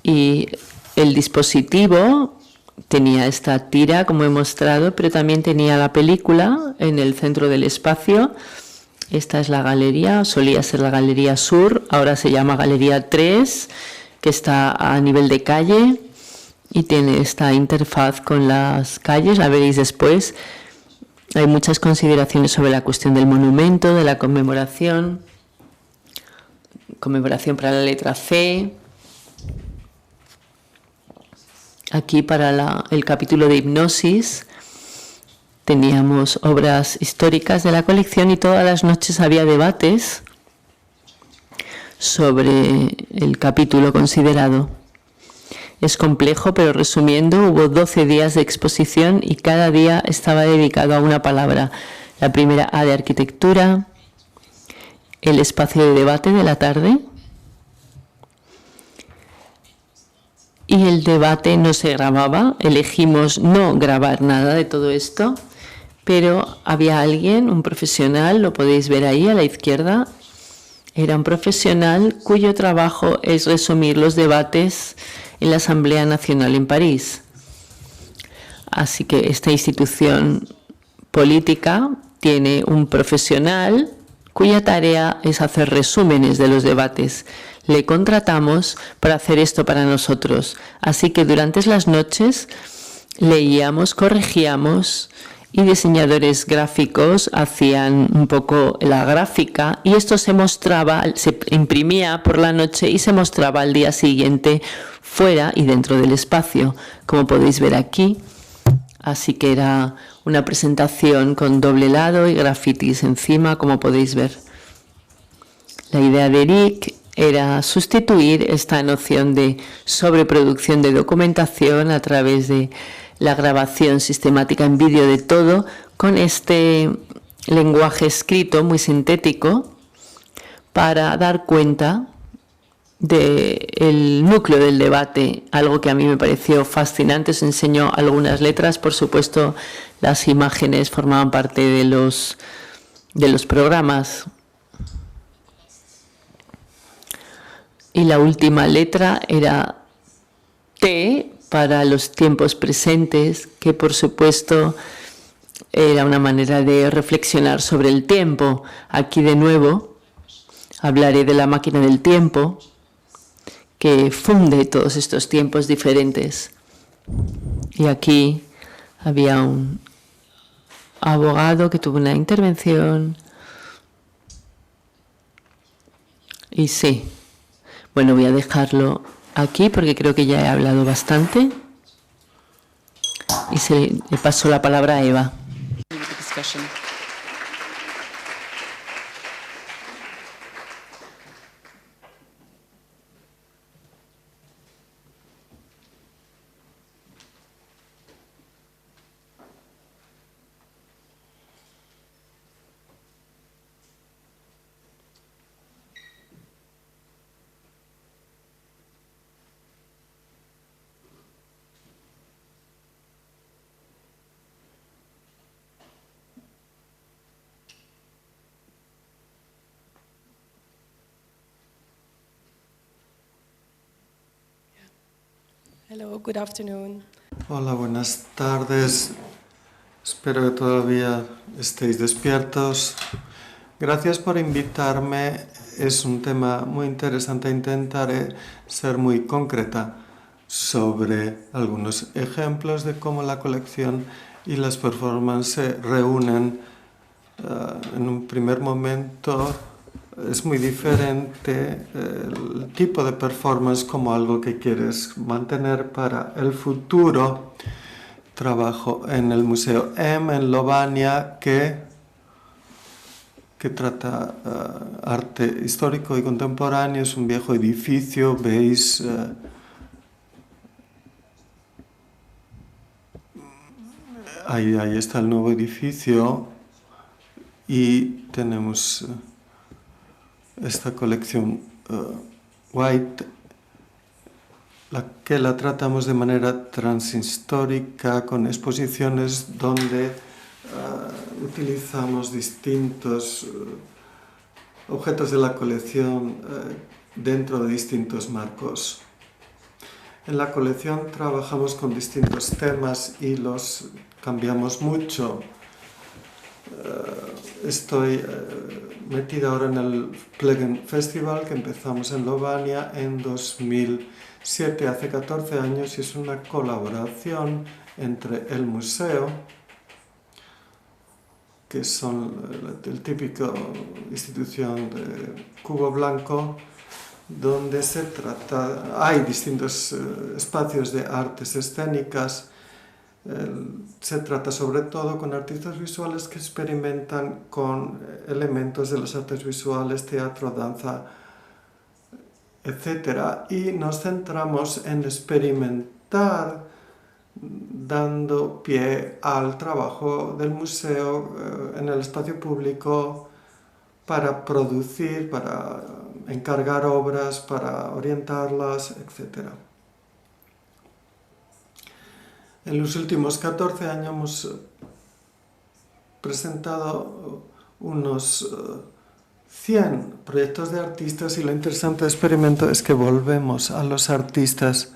Y el dispositivo tenía esta tira, como he mostrado, pero también tenía la película en el centro del espacio. Esta es la galería, solía ser la Galería Sur, ahora se llama Galería 3, que está a nivel de calle y tiene esta interfaz con las calles, la veréis después. Hay muchas consideraciones sobre la cuestión del monumento, de la conmemoración para la letra C. Aquí para el capítulo de hipnosis teníamos obras históricas de la colección y todas las noches había debates sobre el capítulo considerado. Es complejo, pero resumiendo, hubo 12 días de exposición y cada día estaba dedicado a una palabra. La primera A de arquitectura, el espacio de debate de la tarde, y el debate no se grababa, elegimos no grabar nada de todo esto, pero había alguien, un profesional, lo podéis ver ahí a la izquierda, era un profesional cuyo trabajo es resumir los debates en la Asamblea Nacional en París. Así que esta institución política tiene un profesional cuya tarea es hacer resúmenes de los debates. Le contratamos para hacer esto para nosotros. Así que durante las noches leíamos, corregíamos y diseñadores gráficos hacían un poco la gráfica y esto se mostraba, se imprimía por la noche y se mostraba al día siguiente fuera y dentro del espacio, como podéis ver aquí. Así que era una presentación con doble lado y grafitis encima, como podéis ver. La idea de Eric era sustituir esta noción de sobreproducción de documentación a través de la grabación sistemática en vídeo de todo con este lenguaje escrito muy sintético para dar cuenta del núcleo del debate, algo que a mí me pareció fascinante. Os enseño algunas letras, por supuesto las imágenes formaban parte de los programas. Y la última letra era T para los tiempos presentes, que por supuesto era una manera de reflexionar sobre el tiempo. Aquí de nuevo hablaré de la máquina del tiempo, que funde todos estos tiempos diferentes. Y aquí había un abogado que tuvo una intervención. Y sí, bueno, voy a dejarlo aquí porque creo que ya he hablado bastante. Y le paso la palabra a Eva. Hello, good afternoon. Hola, buenas tardes. Espero que todavía estéis despiertos. Gracias por invitarme. Es un tema muy interesante. Intentaré ser muy concreta sobre algunos ejemplos de cómo la colección y las performances se reúnen. En un primer momento es muy diferente el tipo de performance como algo que quieres mantener para el futuro. Trabajo en el Museo M en Lovania que trata arte histórico y contemporáneo. Es un viejo edificio, veis ahí está el nuevo edificio y tenemos esta colección White, que la tratamos de manera transhistórica con exposiciones donde utilizamos distintos objetos de la colección dentro de distintos marcos. En la colección trabajamos con distintos temas y los cambiamos mucho. Estoy metida ahora en el Plegen Festival que empezamos en Lovania en 2007, hace 14 años, y es una colaboración entre el museo, que son el típico institución de cubo blanco, donde hay distintos espacios de artes escénicas. Se trata sobre todo con artistas visuales que experimentan con elementos de las artes visuales, teatro, danza etc. Y nos centramos en experimentar, dando pie al trabajo del museo en el espacio público para producir, para encargar obras, para orientarlas, etc. En los últimos 14 años hemos presentado unos 100 proyectos de artistas y lo interesante del experimento es que volvemos a los artistas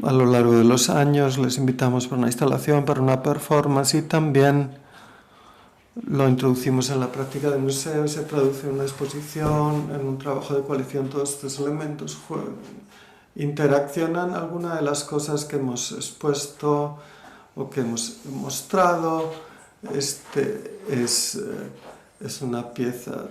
a lo largo de los años, les invitamos para una instalación, para una performance y también lo introducimos en la práctica del museo y se traduce en una exposición, en un trabajo de colección. Todos estos elementos interaccionan alguna de las cosas que hemos expuesto o que hemos mostrado. Este es una pieza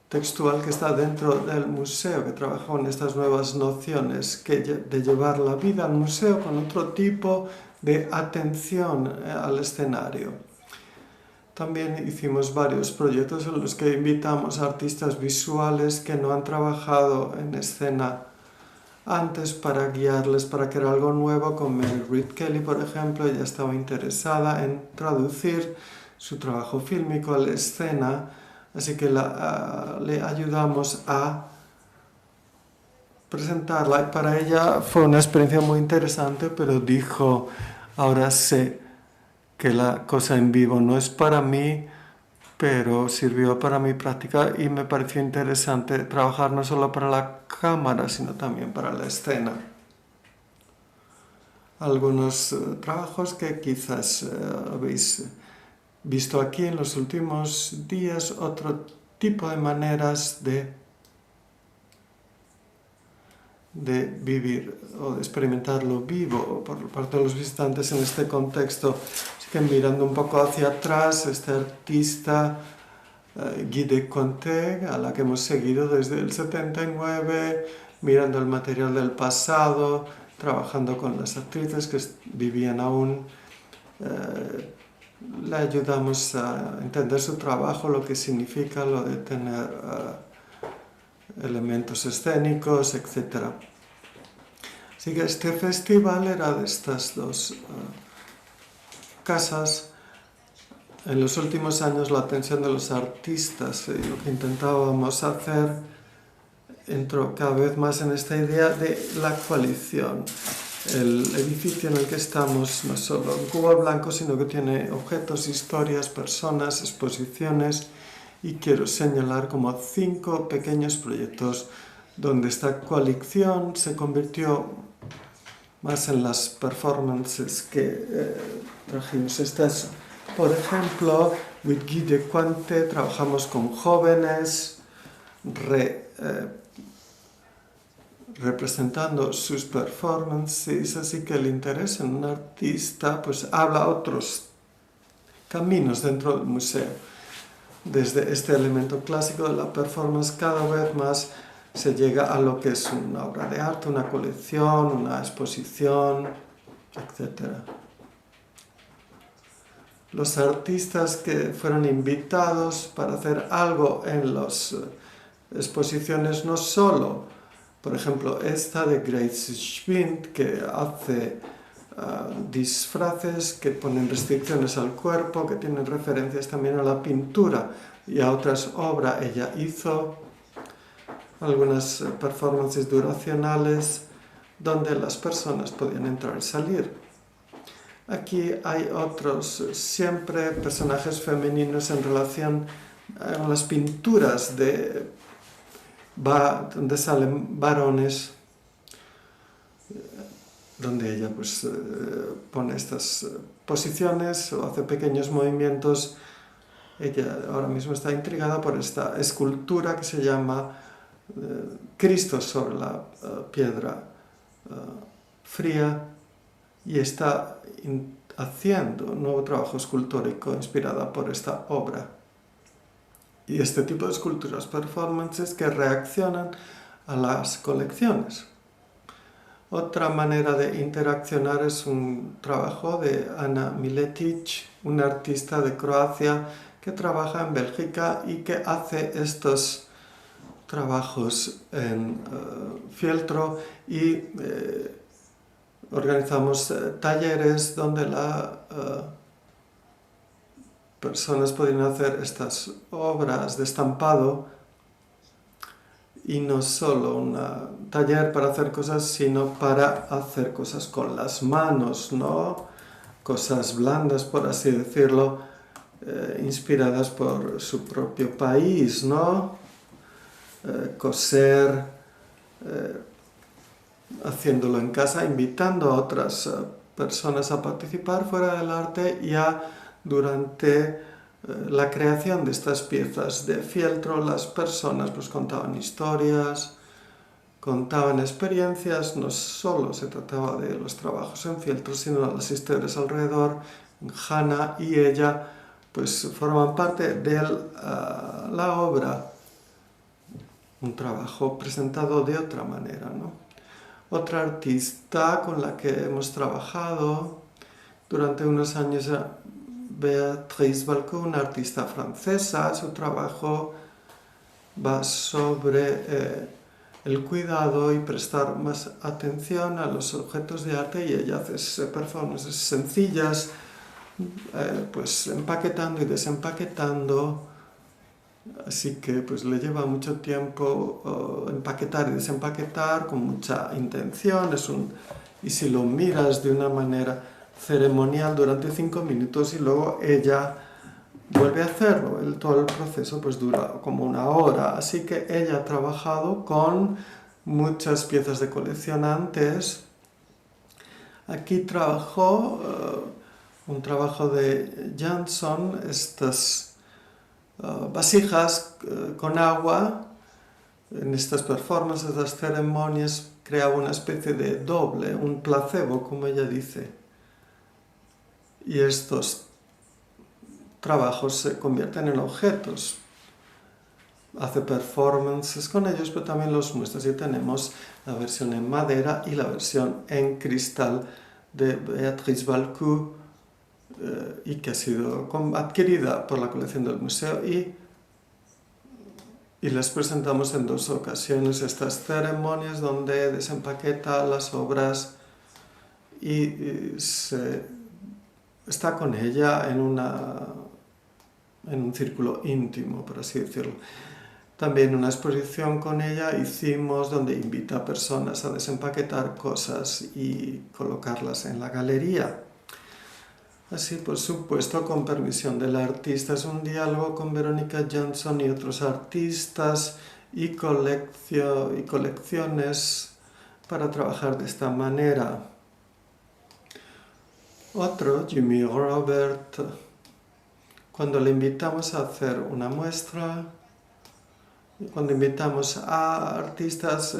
textual que está dentro del museo, que trabaja con estas nuevas nociones de llevar la vida al museo con otro tipo de atención al escenario. También hicimos varios proyectos en los que invitamos a artistas visuales que no han trabajado en escena antes para guiarles para crear algo nuevo. Con Mary Reed Kelly, por ejemplo, ella estaba interesada en traducir su trabajo fílmico a la escena, así que le ayudamos a presentarla. Y para ella fue una experiencia muy interesante, pero dijo, ahora sé que la cosa en vivo no es para mí, pero sirvió para mi práctica y me pareció interesante trabajar no solo para la cámara, sino también para la escena. Algunos trabajos que quizás habéis visto aquí en los últimos días, otro tipo de maneras de vivir o de experimentar lo vivo por parte de los visitantes en este contexto. Así que mirando un poco hacia atrás, este artista Guy de Conte, a la que hemos seguido desde el 79, mirando el material del pasado, trabajando con las actrices que vivían aún, le ayudamos a entender su trabajo, lo que significa lo de tener elementos escénicos, etc. Así que este festival era de estas dos casas. En los últimos años la atención de los artistas y lo que intentábamos hacer entró cada vez más en esta idea de la coalición. El edificio en el que estamos no es solo un cubo blanco, sino que tiene objetos, historias, personas, exposiciones, y quiero señalar como 5 pequeños proyectos donde esta coalición se convirtió más en las performances que trajimos. Estas, por ejemplo, with Guy de Conte trabajamos con jóvenes representando sus performances, así que el interés en un artista pues habla otros caminos dentro del museo. Desde este elemento clásico de la performance cada vez más se llega a lo que es una obra de arte, una colección, una exposición, etc. Los artistas que fueron invitados para hacer algo en las exposiciones, no solo, por ejemplo, esta de Grace Schwind, que hace disfraces que ponen restricciones al cuerpo, que tienen referencias también a la pintura y a otras obras. Ella hizo algunas performances duracionales donde las personas podían entrar y salir. Aquí hay otros, siempre personajes femeninos en relación a las pinturas donde salen varones, donde ella pues pone estas posiciones o hace pequeños movimientos. Ella ahora mismo está intrigada por esta escultura que se llama Cristo sobre la piedra fría, y está haciendo un nuevo trabajo escultórico inspirada por esta obra. Y este tipo de esculturas, performances que reaccionan a las colecciones. Otra manera de interaccionar es un trabajo de Ana Miletic, una artista de Croacia que trabaja en Bélgica y que hace estos trabajos en fieltro y organizamos talleres donde las personas podían hacer estas obras de estampado, y no solo un taller para hacer cosas, sino para hacer cosas con las manos, ¿no? Cosas blandas, por así decirlo, inspiradas por su propio país, ¿no? Coser, haciéndolo en casa, invitando a otras personas a participar fuera del arte ya durante la creación de estas piezas de fieltro. Las personas pues contaban historias, contaban experiencias, no solo se trataba de los trabajos en fieltro, sino de las historias alrededor. Hannah y ella pues forman parte de la obra, un trabajo presentado de otra manera, ¿no? Otra artista con la que hemos trabajado durante unos años, Béatrice Balcou, una artista francesa. Su trabajo va sobre el cuidado y prestar más atención a los objetos de arte, y ella hace performances sencillas, pues empaquetando y desempaquetando, así que pues le lleva mucho tiempo empaquetar y desempaquetar con mucha intención. Y si lo miras de una manera ceremonial durante 5 minutos y luego ella vuelve a hacerlo, todo el proceso pues dura como 1 hora, así que ella ha trabajado con muchas piezas de colección antes. Aquí trabajó un trabajo de Jansson, estas vasijas con agua. En estas performances, estas ceremonias, creaba una especie de doble, un placebo, como ella dice. Y estos trabajos se convierten en objetos. Hace performances con ellos, pero también los muestra. Y tenemos la versión en madera y la versión en cristal de Béatrice Balcou, y que ha sido adquirida por la colección del museo, y les presentamos en 2 ocasiones estas ceremonias donde desempaqueta las obras y está con ella en un círculo íntimo, por así decirlo. También una exposición con ella hicimos donde invita a personas a desempaquetar cosas y colocarlas en la galería. Así, por supuesto, con permisión del artista. Es un diálogo con Veronica Jansson y otros artistas y colecciones para trabajar de esta manera. Otro, Jimmy Robert, cuando le invitamos a hacer una muestra, cuando invitamos a artistas,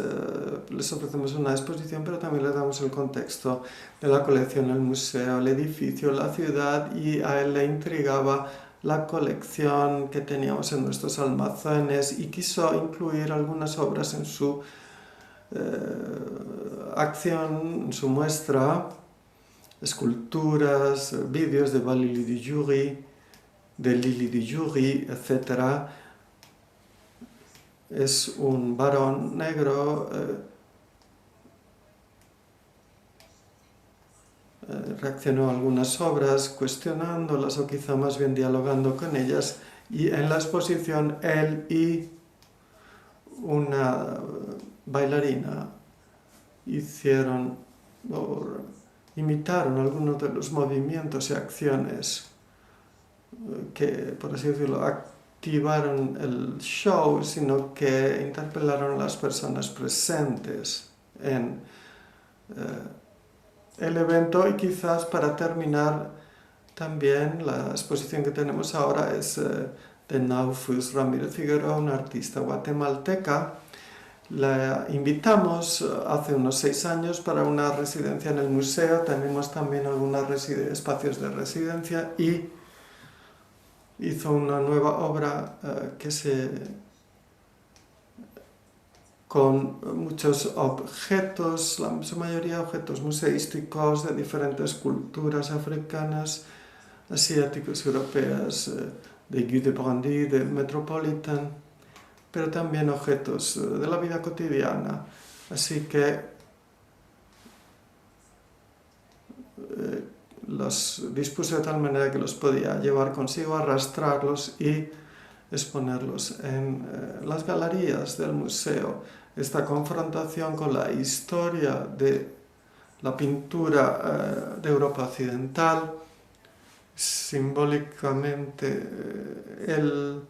les ofrecemos una exposición, pero también les damos el contexto de la colección, el museo, el edificio, la ciudad, y a él le intrigaba la colección que teníamos en nuestros almacenes y quiso incluir algunas obras en su acción, en su muestra, esculturas, vídeos de Lili de Jury, etc. Es un varón negro, reaccionó a algunas obras cuestionándolas o quizá más bien dialogando con ellas, y en la exposición él y una bailarina imitaron algunos de los movimientos y acciones que, por así decirlo, activaron el show, sino que interpelaron a las personas presentes en el evento. Y quizás para terminar, también la exposición que tenemos ahora es de Naufus Ramírez Figueroa, una artista guatemalteca. La invitamos hace unos 6 años para una residencia en el museo. Tenemos también algunos espacios de residencia, y hizo una nueva obra con muchos objetos, en su mayoría objetos museísticos de diferentes culturas africanas, asiáticas, europeas, de Guy de Brandy, del Metropolitan. pero también objetos de la vida cotidiana. Así que los dispuse de tal manera que los podía llevar consigo, arrastrarlos y exponerlos en las galerías del museo. Esta confrontación con la historia de la pintura de Europa Occidental, simbólicamente el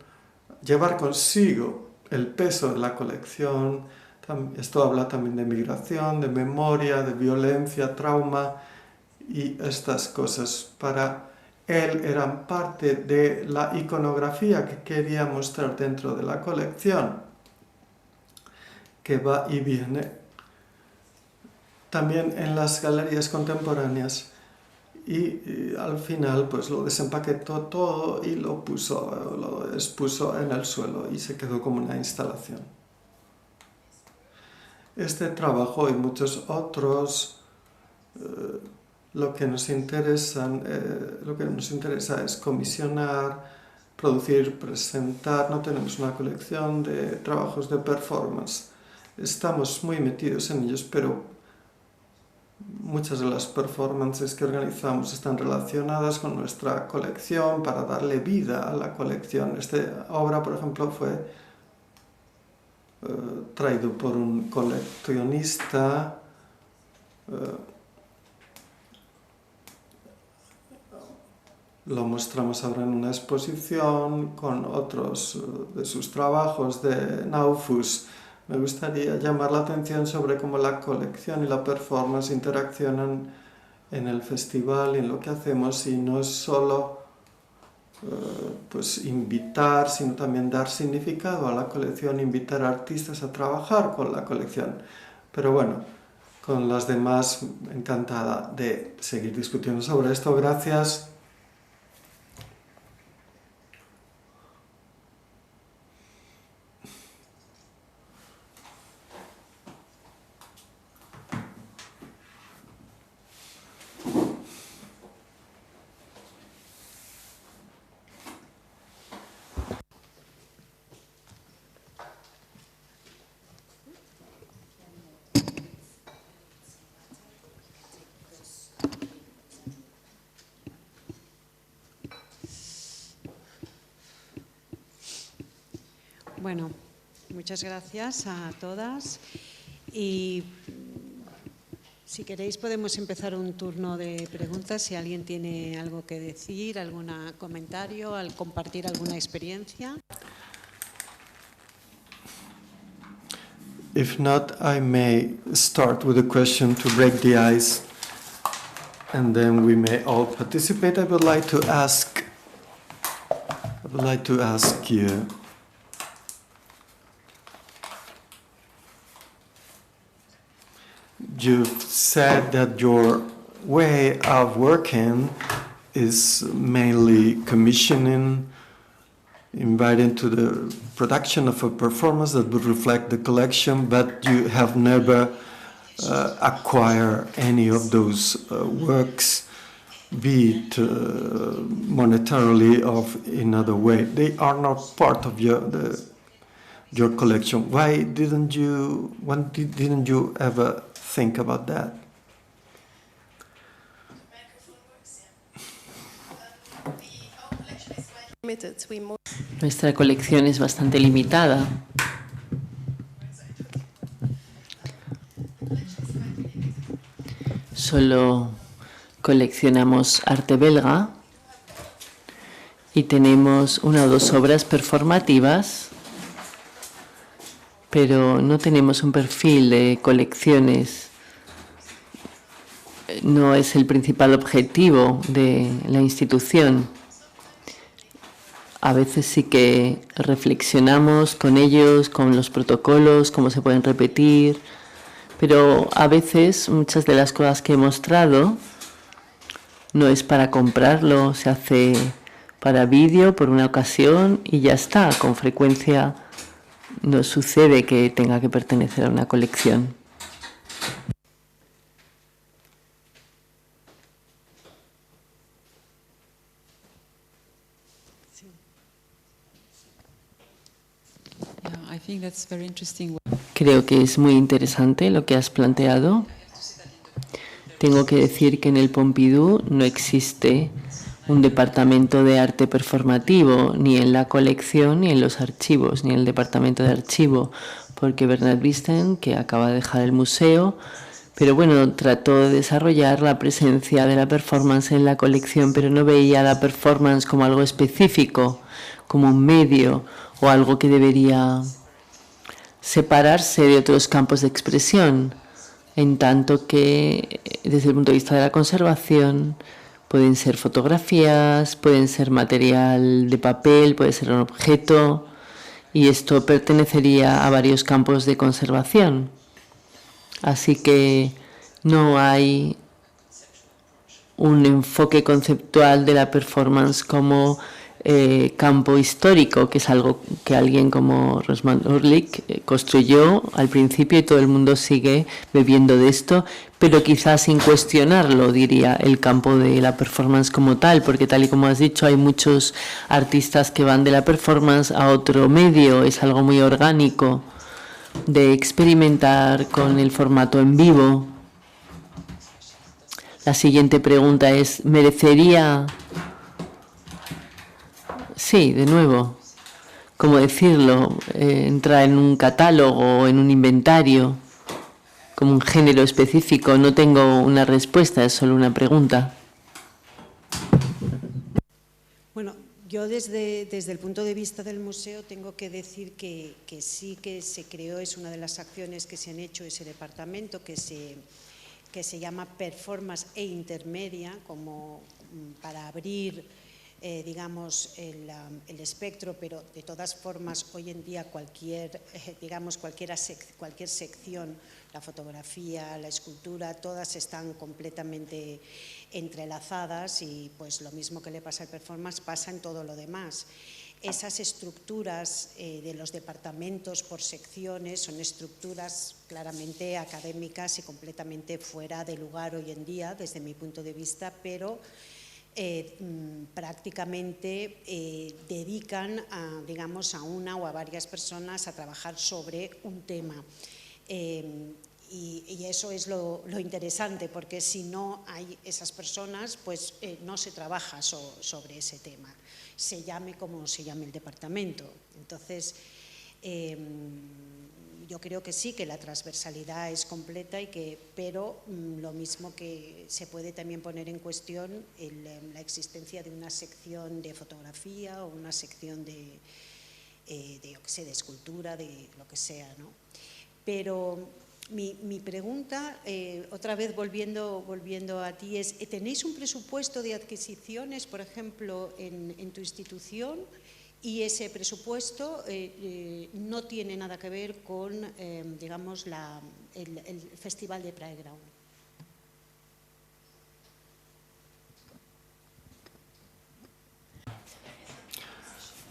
llevar consigo el peso de la colección. Esto habla también de migración, de memoria, de violencia, trauma, y estas cosas para él eran parte de la iconografía que quería mostrar dentro de la colección, que va y viene también en las galerías contemporáneas, y al final pues lo desempaquetó todo y lo expuso en el suelo y se quedó como una instalación. Este trabajo y muchos otros lo que nos interesa es comisionar, producir, presentar. No tenemos una colección de trabajos de performance. Estamos muy metidos en ellos, pero muchas de las performances que organizamos están relacionadas con nuestra colección para darle vida a la colección. Esta obra, por ejemplo, fue traído por un coleccionista lo mostramos ahora en una exposición con otros de sus trabajos de Naufus. Me gustaría llamar la atención sobre cómo la colección y la performance interaccionan en el festival y en lo que hacemos, y no es solo pues invitar, sino también dar significado a la colección, invitar a artistas a trabajar con la colección. Pero bueno, con las demás, encantada de seguir discutiendo sobre esto. Gracias. Bueno, muchas gracias a todas, y si queréis podemos empezar un turno de preguntas, si alguien tiene algo que decir, algún comentario, al compartir alguna experiencia. If not, I may start with a question to break the ice, and then we may all participate. I would like to ask you, you've said that your way of working is mainly commissioning, inviting to the production of a performance that would reflect the collection, but you have never acquired any of those works, be it monetarily or in other way. They are not part of your collection. Why didn't you ever think about that? Nuestra colección es bastante limitada. Solo coleccionamos arte belga y tenemos una o dos obras performativas, pero no tenemos un perfil de colecciones. No es el principal objetivo de la institución. A veces sí que reflexionamos con ellos, con los protocolos, cómo se pueden repetir, pero a veces muchas de las cosas que he mostrado no es para comprarlo, se hace para vídeo por una ocasión y ya está. Con frecuencia no sucede que tenga que pertenecer a una colección. Yeah, I think that's very interesting. Creo que es muy interesante lo que has planteado. Tengo que decir que en el Pompidou no existe un departamento de arte performativo, ni en la colección, ni en los archivos, ni en el departamento de archivo, porque Bernard Wisten, que acaba de dejar el museo, pero bueno, trató de desarrollar la presencia de la performance en la colección, pero no veía la performance como algo específico, como un medio o algo que debería separarse de otros campos de expresión, en tanto que desde el punto de vista de la conservación pueden ser fotografías, pueden ser material de papel, puede ser un objeto, y esto pertenecería a varios campos de conservación. Así que no hay un enfoque conceptual de la performance como campo histórico, que es algo que alguien como Rosman Urlich construyó al principio y todo el mundo sigue bebiendo de esto, pero quizás sin cuestionarlo, diría, el campo de la performance como tal, porque tal y como has dicho, hay muchos artistas que van de la performance a otro medio, es algo muy orgánico de experimentar con el formato en vivo. La siguiente pregunta es, ¿merecería? Sí, de nuevo, ¿cómo decirlo? Entrar en un catálogo o en un inventario, como un género específico. No tengo una respuesta, es solo una pregunta. Bueno, yo desde el punto de vista del museo tengo que decir que sí que se creó, es una de las acciones que se han hecho ese departamento que se llama Performance e Intermedia, como para abrir digamos, el espectro, pero de todas formas hoy en día cualquier sección, la fotografía, la escultura, todas están completamente entrelazadas y pues lo mismo que le pasa al performance pasa en todo lo demás. Esas estructuras de los departamentos por secciones son estructuras claramente académicas y completamente fuera de lugar hoy en día desde mi punto de vista, pero prácticamente dedican digamos, a una o a varias personas a trabajar sobre un tema. Y eso es lo interesante, porque si no hay esas personas, pues no se trabaja sobre ese tema, se llame como se llame el departamento. Entonces, yo creo que sí, que la transversalidad es completa, pero lo mismo que se puede también poner en cuestión la existencia de una sección de fotografía o una sección de escultura, de lo que sea, ¿no? Pero mi pregunta, otra vez volviendo a ti, es: ¿tenéis un presupuesto de adquisiciones, por ejemplo, en tu institución? Y ese presupuesto no tiene nada que ver con, digamos, el Festival de Praeground.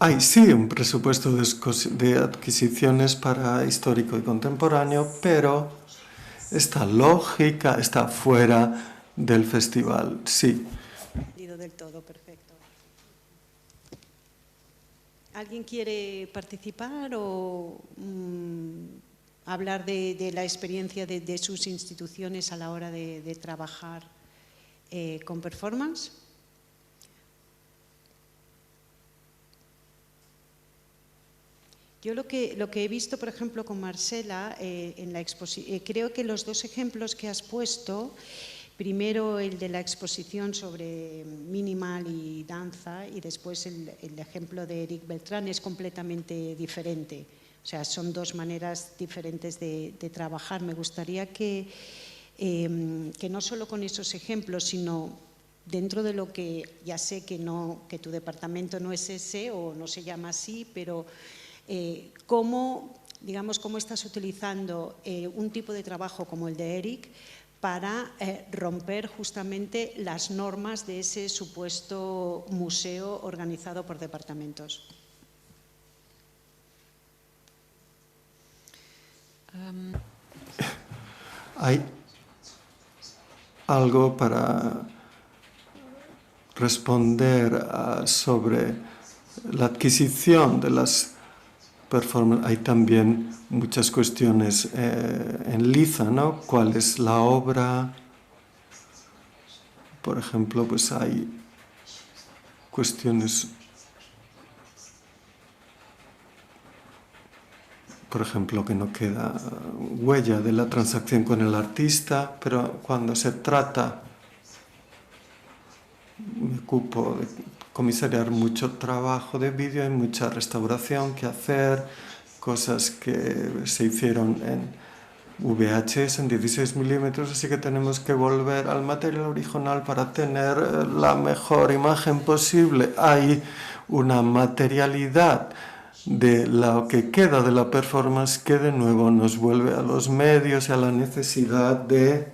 Hay sí un presupuesto de adquisiciones para histórico y contemporáneo, pero esta lógica está fuera del festival, sí. Del todo, perfecto. ¿Alguien quiere participar o hablar de la experiencia de sus instituciones a la hora de trabajar con performance? Yo lo que he visto, por ejemplo, con Marcela, en la creo que los dos ejemplos que has puesto, primero el de la exposición sobre minimal y danza, y después el ejemplo de Eric Beltrán, es completamente diferente. O sea, son dos maneras diferentes de trabajar. Me gustaría que no solo con esos ejemplos, sino dentro de lo que ya sé que tu departamento no es ese o no se llama así, pero cómo estás utilizando un tipo de trabajo como el de Eric para romper justamente las normas de ese supuesto museo organizado por departamentos. ¿Hay algo para responder sobre la adquisición de las performance hay también muchas cuestiones en liza, ¿no? ¿Cuál es la obra? Por ejemplo, pues hay cuestiones, por ejemplo, que no queda huella de la transacción con el artista, pero cuando se trata, me ocupo de comisariar mucho trabajo de vídeo, hay mucha restauración que hacer, cosas que se hicieron en VHS en 16 milímetros, así que tenemos que volver al material original para tener la mejor imagen posible. Hay una materialidad de lo que queda de la performance que de nuevo nos vuelve a los medios y a la necesidad de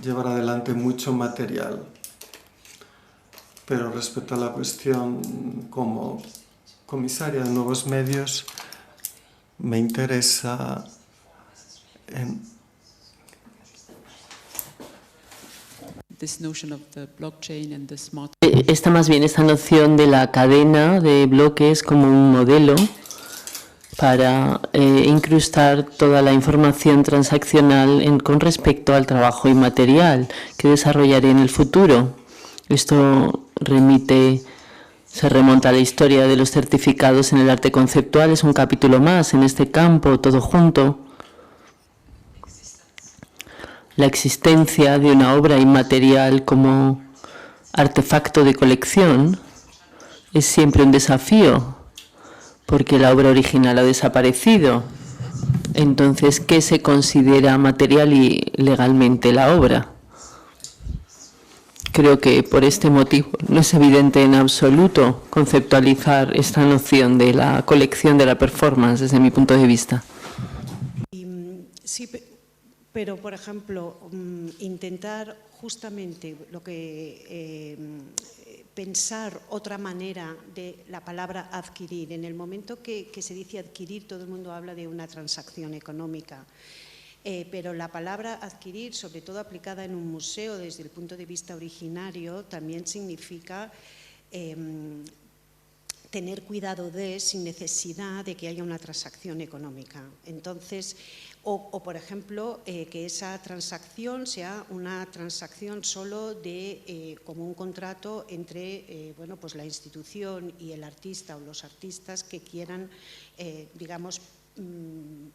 llevar adelante mucho material. Pero respecto a la cuestión como comisaria de nuevos medios, me interesa This notion of the blockchain and the smart. Está más bien esta noción de la cadena de bloques como un modelo para incrustar toda la información transaccional con respecto al trabajo inmaterial que desarrollaré en el futuro. Esto se remonta a la historia de los certificados en el arte conceptual, es un capítulo más en este campo, todo junto. La existencia de una obra inmaterial como artefacto de colección es siempre un desafío, porque la obra original ha desaparecido. Entonces, ¿qué se considera material y legalmente la obra? Creo que por este motivo no es evidente en absoluto conceptualizar esta noción de la colección de la performance desde mi punto de vista. Sí, pero por ejemplo, intentar justamente lo que pensar otra manera de la palabra adquirir. En el momento que se dice adquirir, todo el mundo habla de una transacción económica. Pero la palabra adquirir, sobre todo aplicada en un museo desde el punto de vista originario, también significa tener cuidado sin necesidad de que haya una transacción económica. Entonces, o por ejemplo, que esa transacción sea una transacción solo como un contrato entre bueno, pues la institución y el artista o los artistas que quieran, digamos,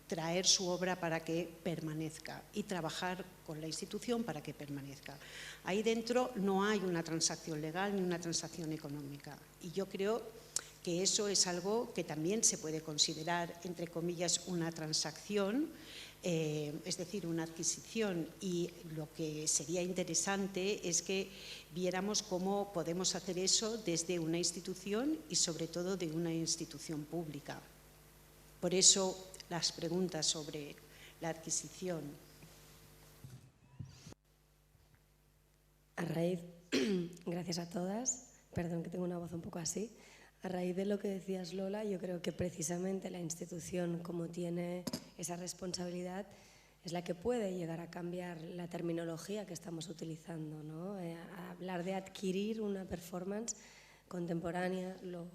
traer su obra para que permanezca y trabajar con la institución para que permanezca. Ahí dentro no hay una transacción legal ni una transacción económica, y yo creo que eso es algo que también se puede considerar, entre comillas, una transacción, es decir, una adquisición, y lo que sería interesante es que viéramos cómo podemos hacer eso desde una institución y sobre todo de una institución pública. Por eso las preguntas sobre la adquisición. A raíz, gracias a todas, perdón que tengo una voz un poco así, a raíz de lo que decías, Lola, yo creo que precisamente la institución, como tiene esa responsabilidad, es la que puede llegar a cambiar la terminología que estamos utilizando, ¿no? A hablar de adquirir una performance contemporánea, lo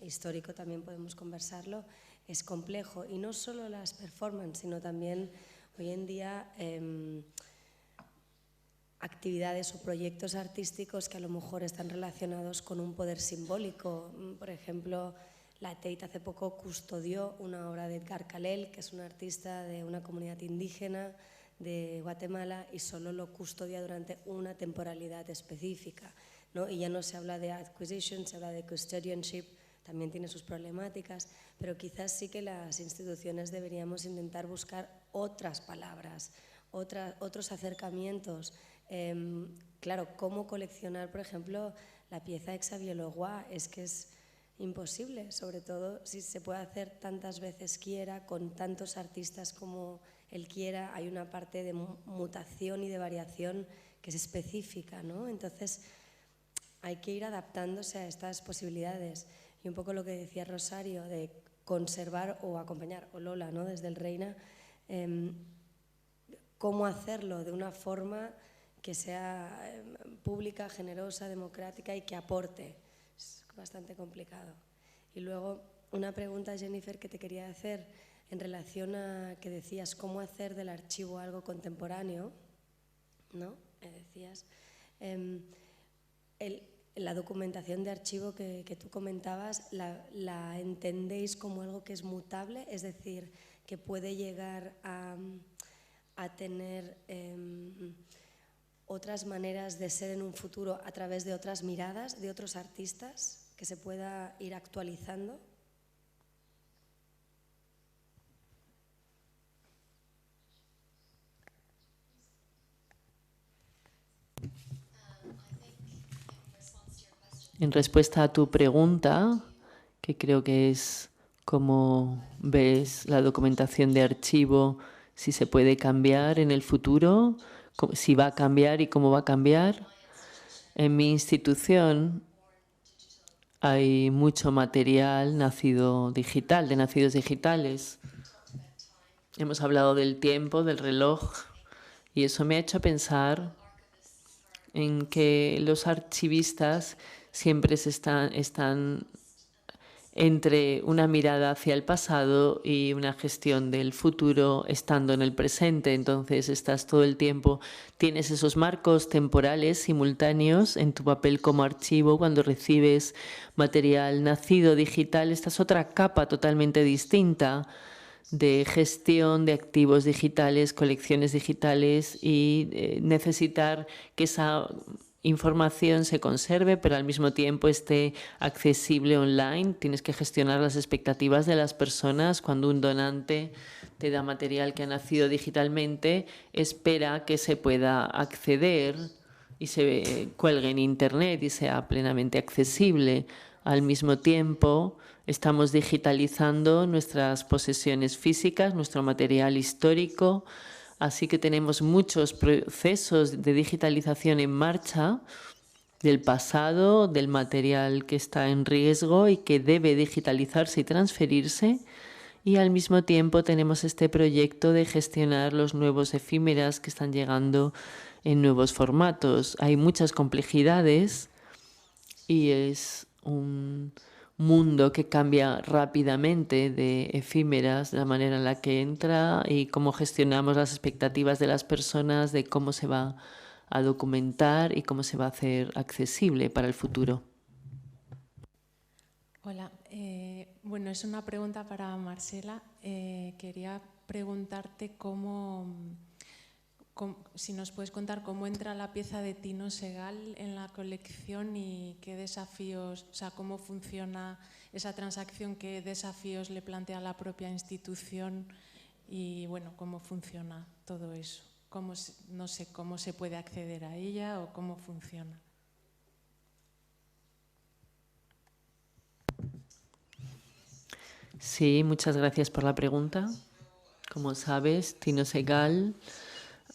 histórico también podemos conversarlo, es complejo, y no solo las performances, sino también hoy en día actividades o proyectos artísticos que a lo mejor están relacionados con un poder simbólico. Por ejemplo, la Tate hace poco custodió una obra de Edgar Calel, que es un artista de una comunidad indígena de Guatemala, y solo lo custodia durante una temporalidad específica, ¿no? Y ya no se habla de acquisition, se habla de custodianship, también tiene sus problemáticas, pero quizás sí que las instituciones deberíamos intentar buscar otras palabras, otros acercamientos. Claro, ¿cómo coleccionar, por ejemplo, la pieza Xavier Leroy? Es que es imposible, sobre todo si se puede hacer tantas veces quiera, con tantos artistas como él quiera. Hay una parte de mutación y de variación que es específica, ¿no? Entonces, hay que ir adaptándose a estas posibilidades. Y un poco lo que decía Rosario, de conservar o acompañar, o Lola, ¿no? Desde el Reina, cómo hacerlo de una forma que sea pública, generosa, democrática y que aporte. Es bastante complicado. Y luego, una pregunta, Jennifer, que te quería hacer en relación a que decías cómo hacer del archivo algo contemporáneo, ¿no? Decías, la documentación de archivo que tú comentabas, ¿la entendéis como algo que es mutable? Es decir, que puede llegar a tener otras maneras de ser en un futuro a través de otras miradas, de otros artistas, que se pueda ir actualizando. En respuesta a tu pregunta, que creo que es cómo ves la documentación de archivo, si se puede cambiar en el futuro, si va a cambiar y cómo va a cambiar. En mi institución hay mucho material nacido digital, de nacidos digitales. Hemos hablado del tiempo, del reloj, y eso me ha hecho pensar en que los archivistas siempre están entre una mirada hacia el pasado y una gestión del futuro estando en el presente. Entonces estás todo el tiempo, tienes esos marcos temporales simultáneos en tu papel como archivo. Cuando recibes material nacido digital, esta es otra capa totalmente distinta de gestión de activos digitales, colecciones digitales y necesitar que esa información se conserve, pero al mismo tiempo esté accesible online. Tienes que gestionar las expectativas de las personas. Cuando un donante te da material que ha nacido digitalmente, espera que se pueda acceder y se cuelgue en Internet y sea plenamente accesible. Al mismo tiempo, estamos digitalizando nuestras posesiones físicas, nuestro material histórico. Así que tenemos muchos procesos de digitalización en marcha del pasado, del material que está en riesgo y que debe digitalizarse y transferirse. Y al mismo tiempo tenemos este proyecto de gestionar los nuevos efímeras que están llegando en nuevos formatos. Hay muchas complejidades y es un mundo que cambia rápidamente de efímeras, de la manera en la que entra y cómo gestionamos las expectativas de las personas, de cómo se va a documentar y cómo se va a hacer accesible para el futuro. Hola, bueno, es una pregunta para Marcela. Quería preguntarte si nos puedes contar cómo entra la pieza de Tino Sehgal en la colección y qué desafíos, o sea, cómo funciona esa transacción, qué desafíos le plantea la propia institución y, bueno, cómo funciona todo eso. No sé cómo se puede acceder a ella o cómo funciona. Sí, muchas gracias por la pregunta. Como sabes, Tino Sehgal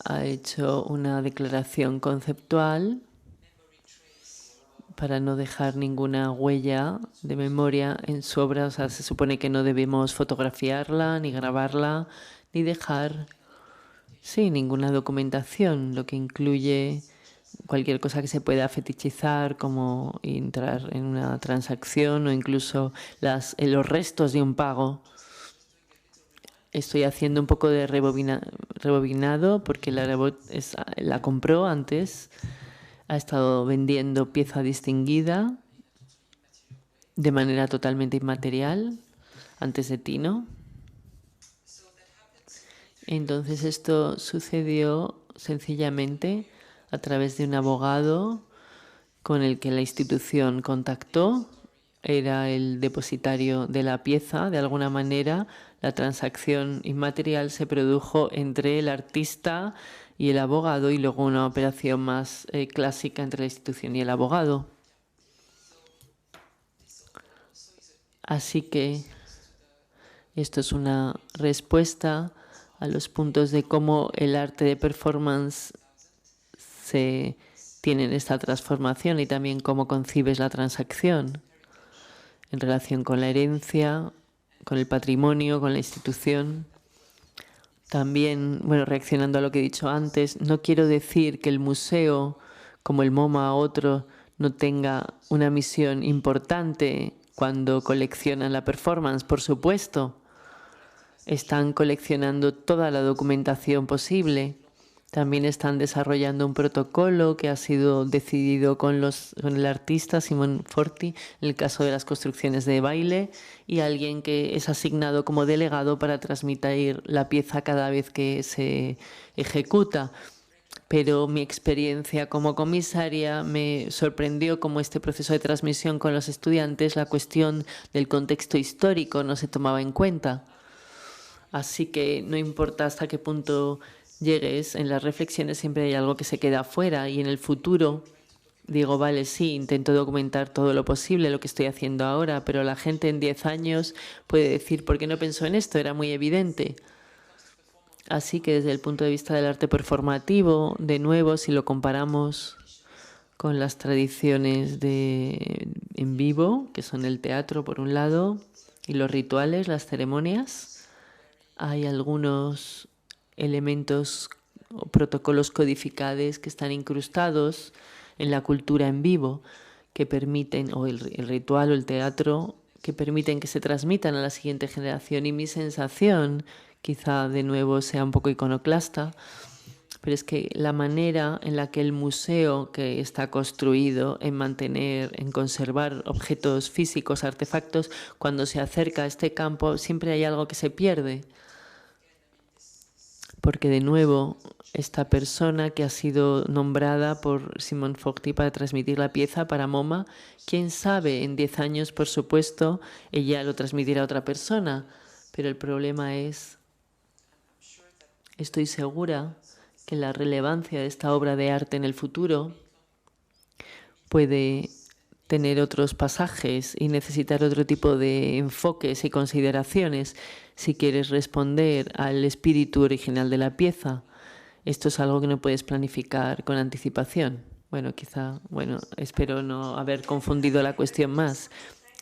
ha hecho una declaración conceptual para no dejar ninguna huella de memoria en su obra. O sea, se supone que no debemos fotografiarla, ni grabarla, ni dejar ninguna documentación, lo que incluye cualquier cosa que se pueda fetichizar, como entrar en una transacción o incluso los restos de un pago. Estoy haciendo un poco de rebobinado porque la compró antes, ha estado vendiendo pieza distinguida de manera totalmente inmaterial antes de Tino. Entonces esto sucedió sencillamente a través de un abogado con el que la institución contactó. Era el depositario de la pieza. De alguna manera, la transacción inmaterial se produjo entre el artista y el abogado y luego una operación más clásica entre la institución y el abogado. Así que esto es una respuesta a los puntos de cómo el arte de performance se tiene en esta transformación y también cómo concibes la transacción en relación con la herencia, con el patrimonio, con la institución. También, bueno, reaccionando a lo que he dicho antes, no quiero decir que el museo, como el MoMA o otro, no tenga una misión importante cuando coleccionan la performance, por supuesto. Están coleccionando toda la documentación posible. También están desarrollando un protocolo que ha sido decidido con el artista Simon Forti, en el caso de las construcciones de baile, y alguien que es asignado como delegado para transmitir la pieza cada vez que se ejecuta. Pero mi experiencia como comisaria me sorprendió cómo este proceso de transmisión con los estudiantes, la cuestión del contexto histórico no se tomaba en cuenta. Así que no importa hasta qué punto llegues, en las reflexiones siempre hay algo que se queda afuera, y en el futuro digo, vale, sí, intento documentar todo lo posible, lo que estoy haciendo ahora, pero la gente en 10 años puede decir, ¿por qué no pensó en esto? Era muy evidente. Así que desde el punto de vista del arte performativo, de nuevo, si lo comparamos con las tradiciones en vivo, que son el teatro por un lado, y los rituales, las ceremonias, hay algunos elementos o protocolos codificados que están incrustados en la cultura en vivo, que permiten, o el ritual o el teatro, que permiten que se transmitan a la siguiente generación. Y mi sensación, quizá de nuevo sea un poco iconoclasta, pero es que la manera en la que el museo, que está construido en mantener, en conservar objetos físicos, artefactos, cuando se acerca a este campo, siempre hay algo que se pierde. Porque de nuevo, esta persona que ha sido nombrada por Simon Forti para transmitir la pieza para MoMA, quién sabe, en 10 años, por supuesto, ella lo transmitirá a otra persona. Pero el problema es, estoy segura que la relevancia de esta obra de arte en el futuro puede tener otros pasajes y necesitar otro tipo de enfoques y consideraciones si quieres responder al espíritu original de la pieza. Esto es algo que no puedes planificar con anticipación. Bueno, quizá, espero no haber confundido la cuestión más.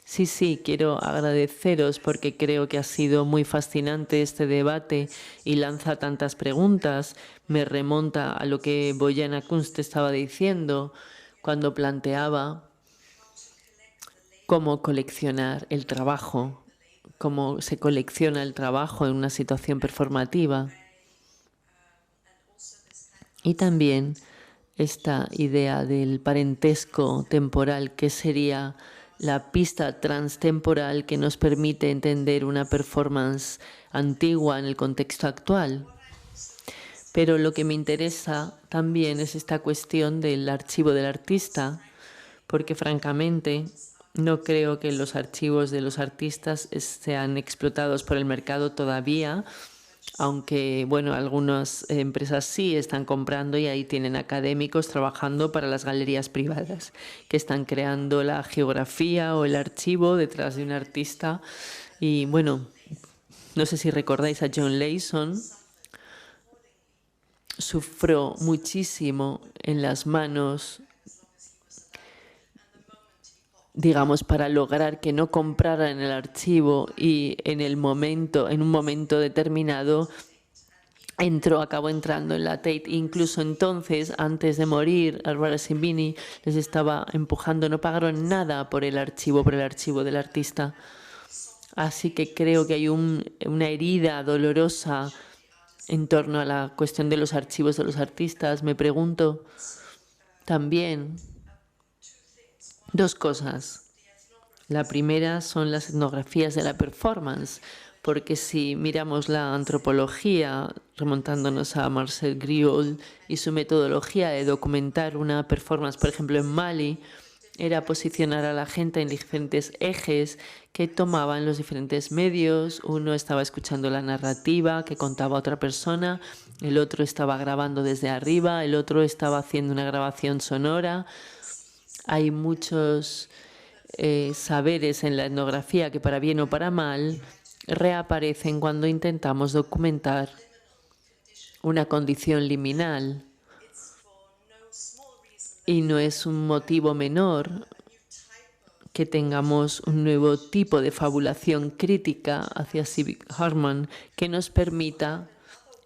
Sí, quiero agradeceros porque creo que ha sido muy fascinante este debate y lanza tantas preguntas. Me remonta a lo que Bojana Kunst estaba diciendo cuando planteaba cómo coleccionar el trabajo, cómo se colecciona el trabajo en una situación performativa. Y también esta idea del parentesco temporal, que sería la pista transtemporal que nos permite entender una performance antigua en el contexto actual. Pero lo que me interesa también es esta cuestión del archivo del artista, porque francamente no creo que los archivos de los artistas sean explotados por el mercado todavía, aunque algunas empresas sí están comprando y ahí tienen académicos trabajando para las galerías privadas que están creando la geografía o el archivo detrás de un artista. Y no sé si recordáis a John Leyson, sufrió muchísimo en las manos, digamos, para lograr que no compraran el archivo, y en un momento determinado acabó entrando en la Tate. Incluso entonces, antes de morir, Barbara Simbini les estaba empujando, no pagaron nada por el archivo del artista. Así que creo que hay una herida dolorosa en torno a la cuestión de los archivos de los artistas. Me pregunto también dos cosas. La primera son las etnografías de la performance, porque si miramos la antropología, remontándonos a Marcel Griol y su metodología de documentar una performance, por ejemplo en Mali, era posicionar a la gente en diferentes ejes que tomaban los diferentes medios. Uno estaba escuchando la narrativa que contaba otra persona, el otro estaba grabando desde arriba, el otro estaba haciendo una grabación sonora. Hay muchos saberes en la etnografía que, para bien o para mal, reaparecen cuando intentamos documentar una condición liminal. Y no es un motivo menor que tengamos un nuevo tipo de fabulación crítica hacia Civic Harmon que nos permita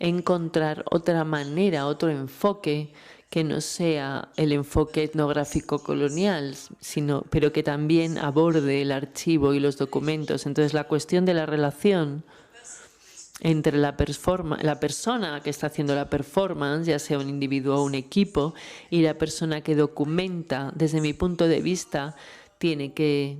encontrar otra manera, otro enfoque que no sea el enfoque etnográfico colonial, pero que también aborde el archivo y los documentos. Entonces, la cuestión de la relación entre la persona que está haciendo la performance, ya sea un individuo o un equipo, y la persona que documenta, desde mi punto de vista, tiene que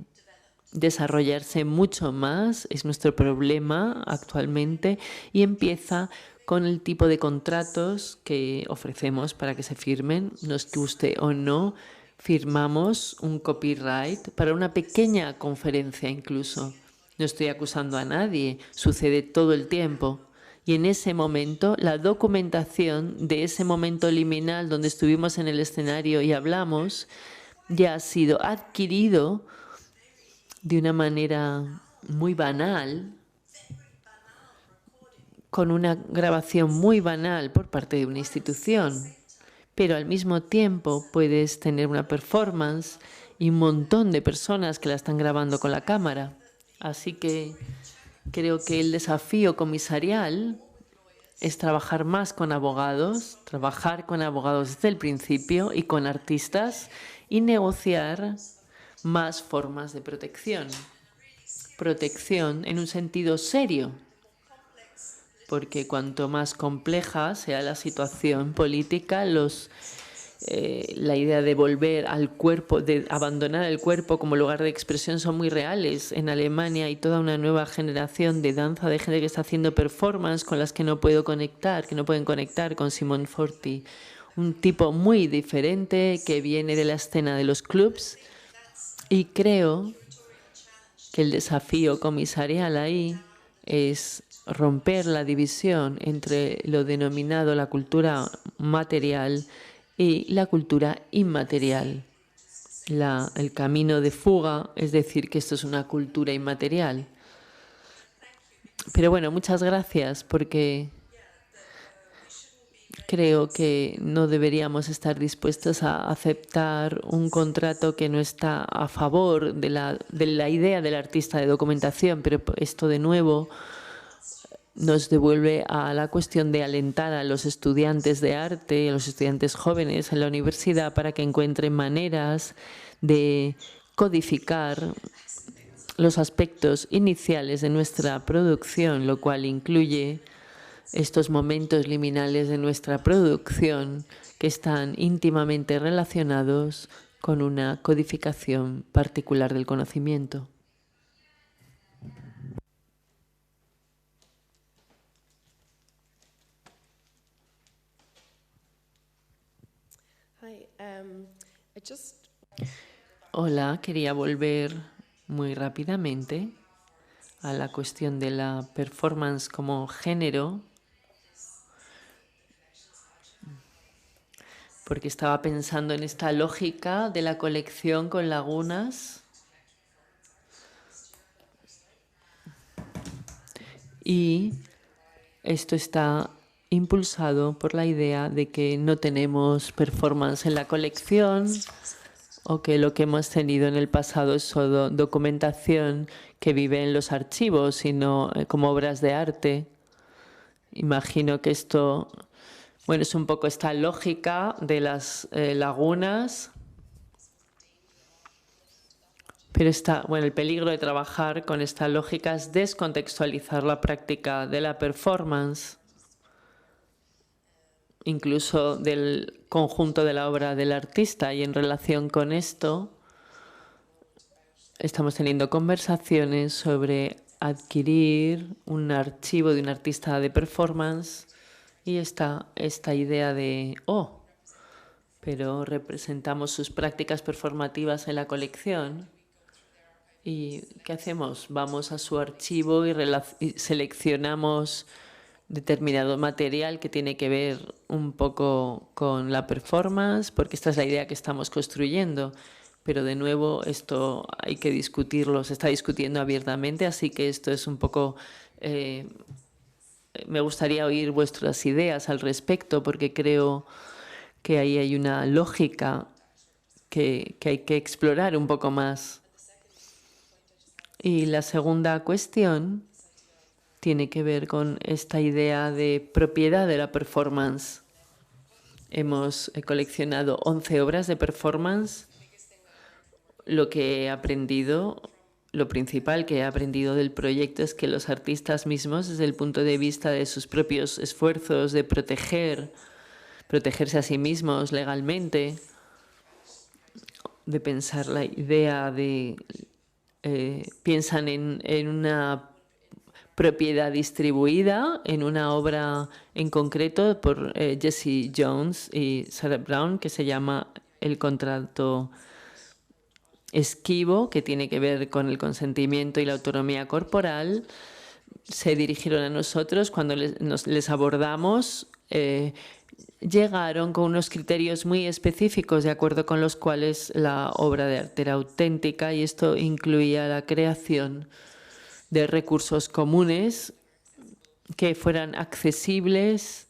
desarrollarse mucho más, es nuestro problema actualmente, y empieza con el tipo de contratos que ofrecemos para que se firmen, nos guste o no, firmamos un copyright para una pequeña conferencia incluso. No estoy acusando a nadie, sucede todo el tiempo. Y en ese momento, la documentación de ese momento liminal donde estuvimos en el escenario y hablamos, ya ha sido adquirido de una manera muy banal, con una grabación muy banal por parte de una institución. Pero al mismo tiempo puedes tener una performance y un montón de personas que la están grabando con la cámara. Así que creo que el desafío comisarial es trabajar más con abogados, trabajar con abogados desde el principio y con artistas y negociar más formas de protección. Protección en un sentido serio, porque cuanto más compleja sea la situación política, la idea de volver al cuerpo, de abandonar el cuerpo como lugar de expresión son muy reales. En Alemania hay toda una nueva generación de danza, de gente que está haciendo performance con las que no puedo conectar, que no pueden conectar con Simon Forti. Un tipo muy diferente que viene de la escena de los clubs, y creo que el desafío comisarial ahí es romper la división entre lo denominado la cultura material y la cultura inmaterial. El camino de fuga, es decir, que esto es una cultura inmaterial. Pero bueno, muchas gracias, porque creo que no deberíamos estar dispuestos a aceptar un contrato que no está a favor de la idea del artista de documentación, pero esto de nuevo nos devuelve a la cuestión de alentar a los estudiantes de arte, a los estudiantes jóvenes en la universidad para que encuentren maneras de codificar los aspectos iniciales de nuestra producción, lo cual incluye estos momentos liminales de nuestra producción que están íntimamente relacionados con una codificación particular del conocimiento. Hola, quería volver muy rápidamente a la cuestión de la performance como género, porque estaba pensando en esta lógica de la colección con lagunas y esto está impulsado por la idea de que no tenemos performance en la colección o que lo que hemos tenido en el pasado es solo documentación que vive en los archivos, sino como obras de arte. Imagino que esto, bueno, es un poco esta lógica de las lagunas, pero el peligro de trabajar con esta lógica es descontextualizar la práctica de la performance, incluso del conjunto de la obra del artista. Y en relación con esto, estamos teniendo conversaciones sobre adquirir un archivo de un artista de performance y esta idea de, pero representamos sus prácticas performativas en la colección. ¿Y qué hacemos? Vamos a su archivo y seleccionamos determinado material que tiene que ver un poco con la performance, porque esta es la idea que estamos construyendo. Pero de nuevo, esto hay que discutirlo, se está discutiendo abiertamente, así que esto es un poco... me gustaría oír vuestras ideas al respecto, porque creo que ahí hay una lógica que hay que explorar un poco más. Y la segunda cuestión tiene que ver con esta idea de propiedad de la performance. Hemos coleccionado 11 obras de performance. Lo que he aprendido, lo principal que he aprendido del proyecto es que los artistas mismos, desde el punto de vista de sus propios esfuerzos de protegerse a sí mismos legalmente, de pensar la idea de... piensan en una propiedad distribuida, en una obra en concreto por Jesse Jones y Sarah Brown, que se llama El contrato esquivo, que tiene que ver con el consentimiento y la autonomía corporal. Se dirigieron a nosotros cuando les abordamos. Llegaron con unos criterios muy específicos de acuerdo con los cuales la obra de arte era auténtica, y esto incluía la creación de recursos comunes que fueran accesibles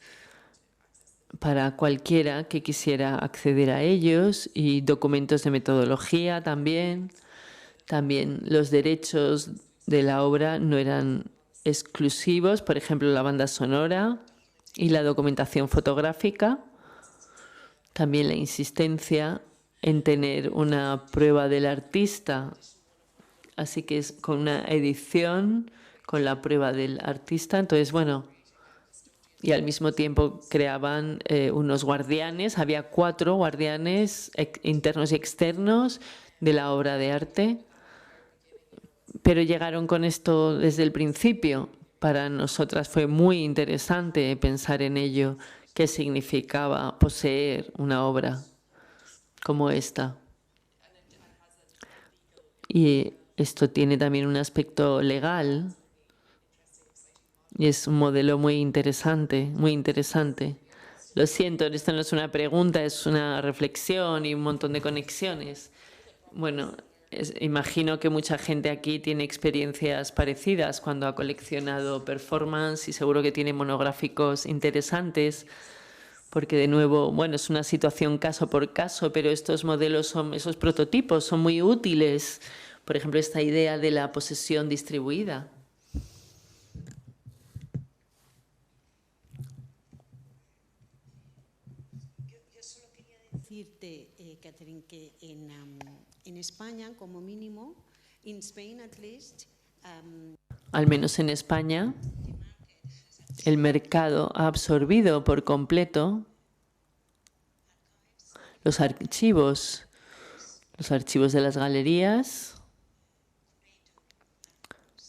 para cualquiera que quisiera acceder a ellos, y documentos de metodología también. También los derechos de la obra no eran exclusivos, por ejemplo, la banda sonora y la documentación fotográfica. También la insistencia en tener una prueba del artista. Así que es con una edición, con la prueba del artista. Entonces, bueno, y al mismo tiempo creaban unos guardianes. Había 4 guardianes internos y externos de la obra de arte. Pero llegaron con esto desde el principio. Para nosotras fue muy interesante pensar en ello, qué significaba poseer una obra como esta. Y esto tiene también un aspecto legal y es un modelo muy interesante, muy interesante. Lo siento, esto no es una pregunta, es una reflexión y un montón de conexiones. Bueno, imagino que mucha gente aquí tiene experiencias parecidas cuando ha coleccionado performance, y seguro que tiene monográficos interesantes, porque de nuevo, bueno, es una situación caso por caso, pero estos modelos, esos prototipos son muy útiles. Por ejemplo, esta idea de la posesión distribuida. Yo solo quería decirte, Catherine, que en España, como mínimo, in Spain at least, al menos en España, el mercado ha absorbido por completo los archivos de las galerías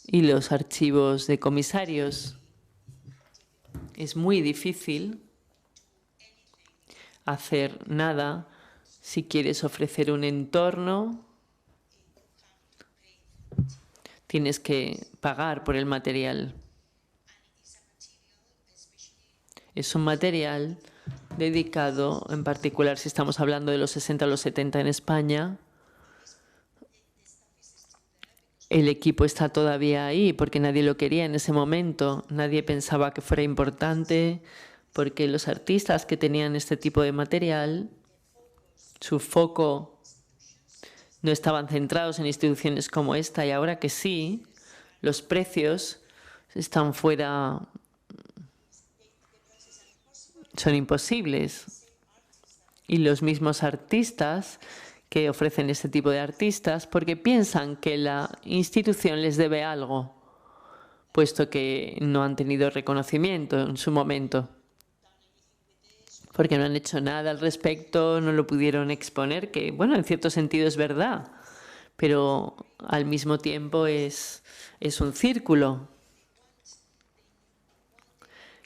y los archivos de comisarios. Es muy difícil hacer nada si quieres ofrecer un entorno. Tienes que pagar por el material. Es un material dedicado, en particular si estamos hablando de los 60 o los 70 en España. El equipo está todavía ahí porque nadie lo quería en ese momento. Nadie pensaba que fuera importante, porque los artistas que tenían este tipo de material, su foco no estaban centrados en instituciones como esta, y ahora que sí, los precios están fuera, son imposibles. Y los mismos artistas que ofrecen este tipo de artistas, porque piensan que la institución les debe algo, puesto que no han tenido reconocimiento en su momento, porque no han hecho nada al respecto, no lo pudieron exponer, que bueno, en cierto sentido es verdad, pero al mismo tiempo es un círculo.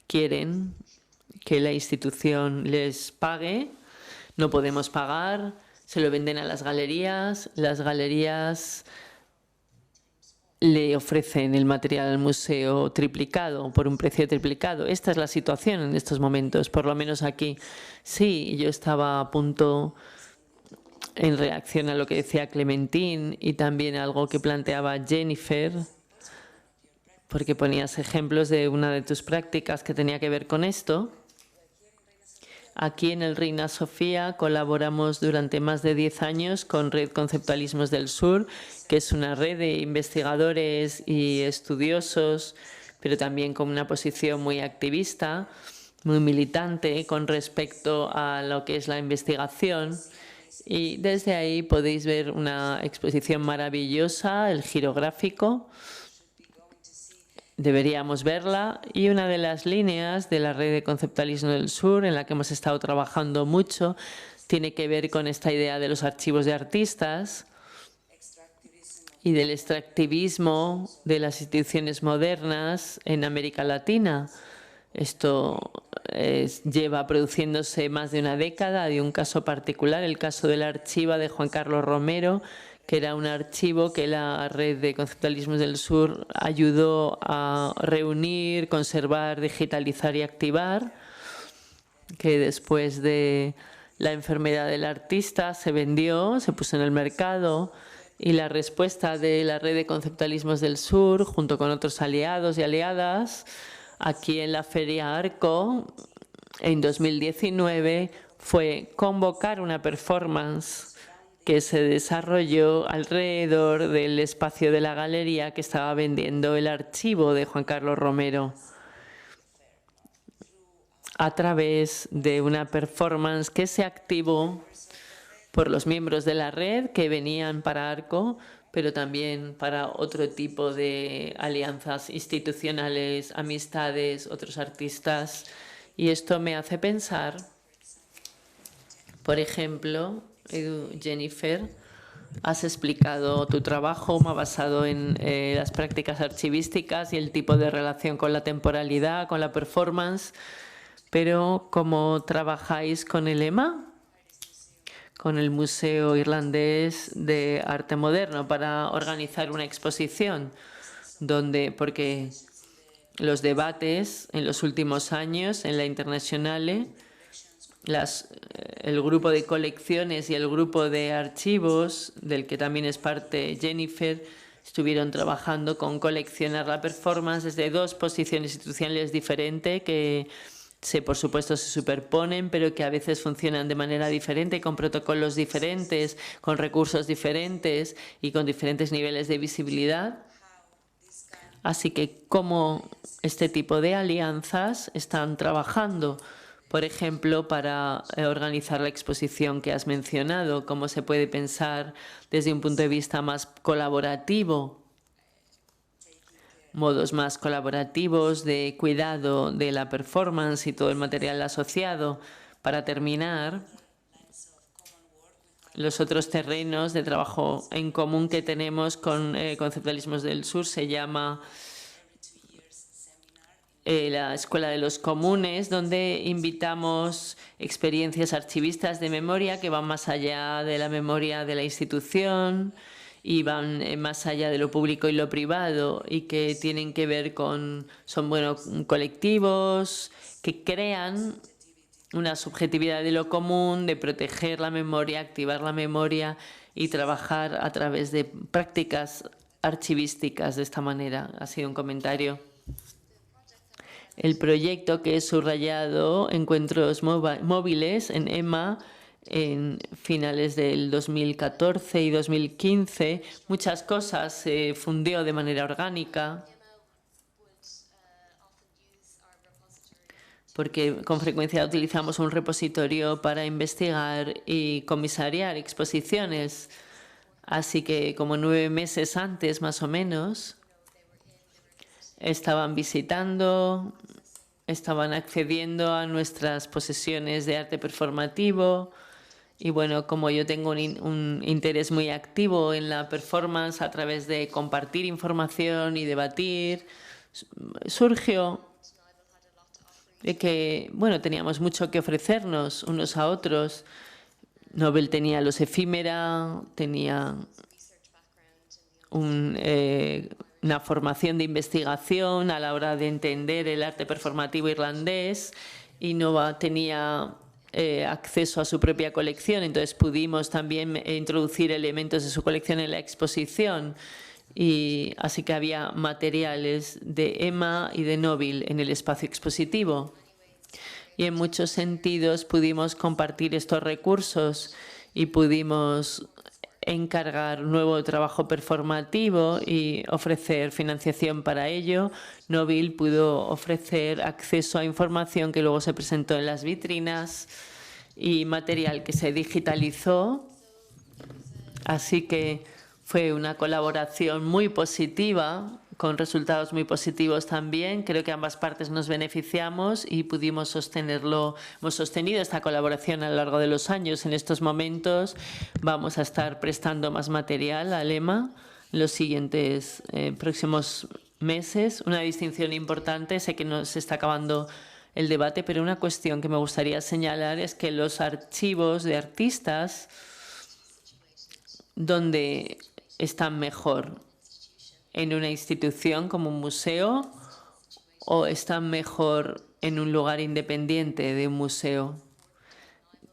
Quieren que la institución les pague, no podemos pagar, se lo venden a las galerías le ofrecen el material al museo triplicado, por un precio triplicado. Esta es la situación en estos momentos, por lo menos aquí. Sí, yo estaba a punto, en reacción a lo que decía Clementine y también algo que planteaba Jennifer, porque ponías ejemplos de una de tus prácticas que tenía que ver con esto. Aquí en el Reina Sofía colaboramos durante más de 10 años con Red Conceptualismos del Sur, que es una red de investigadores y estudiosos pero también con una posición muy activista, muy militante con respecto a lo que es la investigación. Y desde ahí podéis ver una exposición maravillosa, el girográfico. Deberíamos verla. Y una de las líneas de la red de conceptualismo del sur, en la que hemos estado trabajando mucho, tiene que ver con esta idea de los archivos de artistas y del extractivismo de las instituciones modernas en América Latina. Esto lleva produciéndose más de una década. Hay un caso particular, el caso del archivo de Juan Carlos Romero, que era un archivo que la red de conceptualismos del sur ayudó a reunir, conservar, digitalizar y activar, que después de la enfermedad del artista se vendió, se puso en el mercado, y la respuesta de la red de conceptualismos del sur, junto con otros aliados y aliadas, aquí en la Feria Arco, en 2019, fue convocar una performance que se desarrolló alrededor del espacio de la galería que estaba vendiendo el archivo de Juan Carlos Romero, a través de una performance que se activó por los miembros de la red que venían para Arco, pero también para otro tipo de alianzas institucionales, amistades, otros artistas. Y esto me hace pensar, por ejemplo, Jennifer, has explicado tu trabajo basado en las prácticas archivísticas y el tipo de relación con la temporalidad, con la performance, pero ¿cómo trabajáis con el EMA? Con el Museo Irlandés de Arte Moderno para organizar una exposición porque los debates en los últimos años en la Internationale, el grupo de colecciones y el grupo de archivos, del que también es parte Jennifer, estuvieron trabajando con coleccionar la performance desde dos posiciones institucionales diferentes que por supuesto se superponen, pero que a veces funcionan de manera diferente, con protocolos diferentes, con recursos diferentes y con diferentes niveles de visibilidad. Así que cómo este tipo de alianzas están trabajando, por ejemplo, para organizar la exposición que has mencionado, cómo se puede pensar desde un punto de vista más colaborativo, modos más colaborativos de cuidado de la performance y todo el material asociado. Para terminar, los otros terrenos de trabajo en común que tenemos con Conceptualismos del Sur se llama la Escuela de los Comunes, donde invitamos experiencias archivistas de memoria que van más allá de la memoria de la institución y van más allá de lo público y lo privado, y que tienen que ver son colectivos que crean una subjetividad de lo común, de proteger la memoria, activar la memoria y trabajar a través de prácticas archivísticas de esta manera. Ha sido un comentario. El proyecto que he subrayado, Encuentros Móviles en EMA, en finales del 2014 y 2015, muchas cosas se fundió de manera orgánica, porque con frecuencia utilizamos un repositorio para investigar y comisariar exposiciones. Así que como 9 meses antes, más o menos, estaban visitando, estaban accediendo a nuestras posesiones de arte performativo. Y bueno, como yo tengo un interés muy activo en la performance a través de compartir información y debatir, surgió de que, bueno, teníamos mucho que ofrecernos unos a otros. Nobel tenía los efímera, tenía una formación de investigación a la hora de entender el arte performativo irlandés, y Nova tenía acceso a su propia colección, entonces pudimos también introducir elementos de su colección en la exposición, y así que había materiales de EMA y de Nobel en el espacio expositivo. Y en muchos sentidos pudimos compartir estos recursos y pudimos encargar nuevo trabajo performativo y ofrecer financiación para ello. Nobel pudo ofrecer acceso a información que luego se presentó en las vitrinas y material que se digitalizó. Así que fue una colaboración muy positiva, con resultados muy positivos también. Creo que ambas partes nos beneficiamos y pudimos sostenerlo. Hemos sostenido esta colaboración a lo largo de los años. En estos momentos vamos a estar prestando más material al EMA en los siguientes próximos meses. Una distinción importante, sé que nos está acabando el debate, pero una cuestión que me gustaría señalar es que los archivos de artistas, ¿dónde están mejor? ¿En una institución como un museo o están mejor en un lugar independiente de un museo?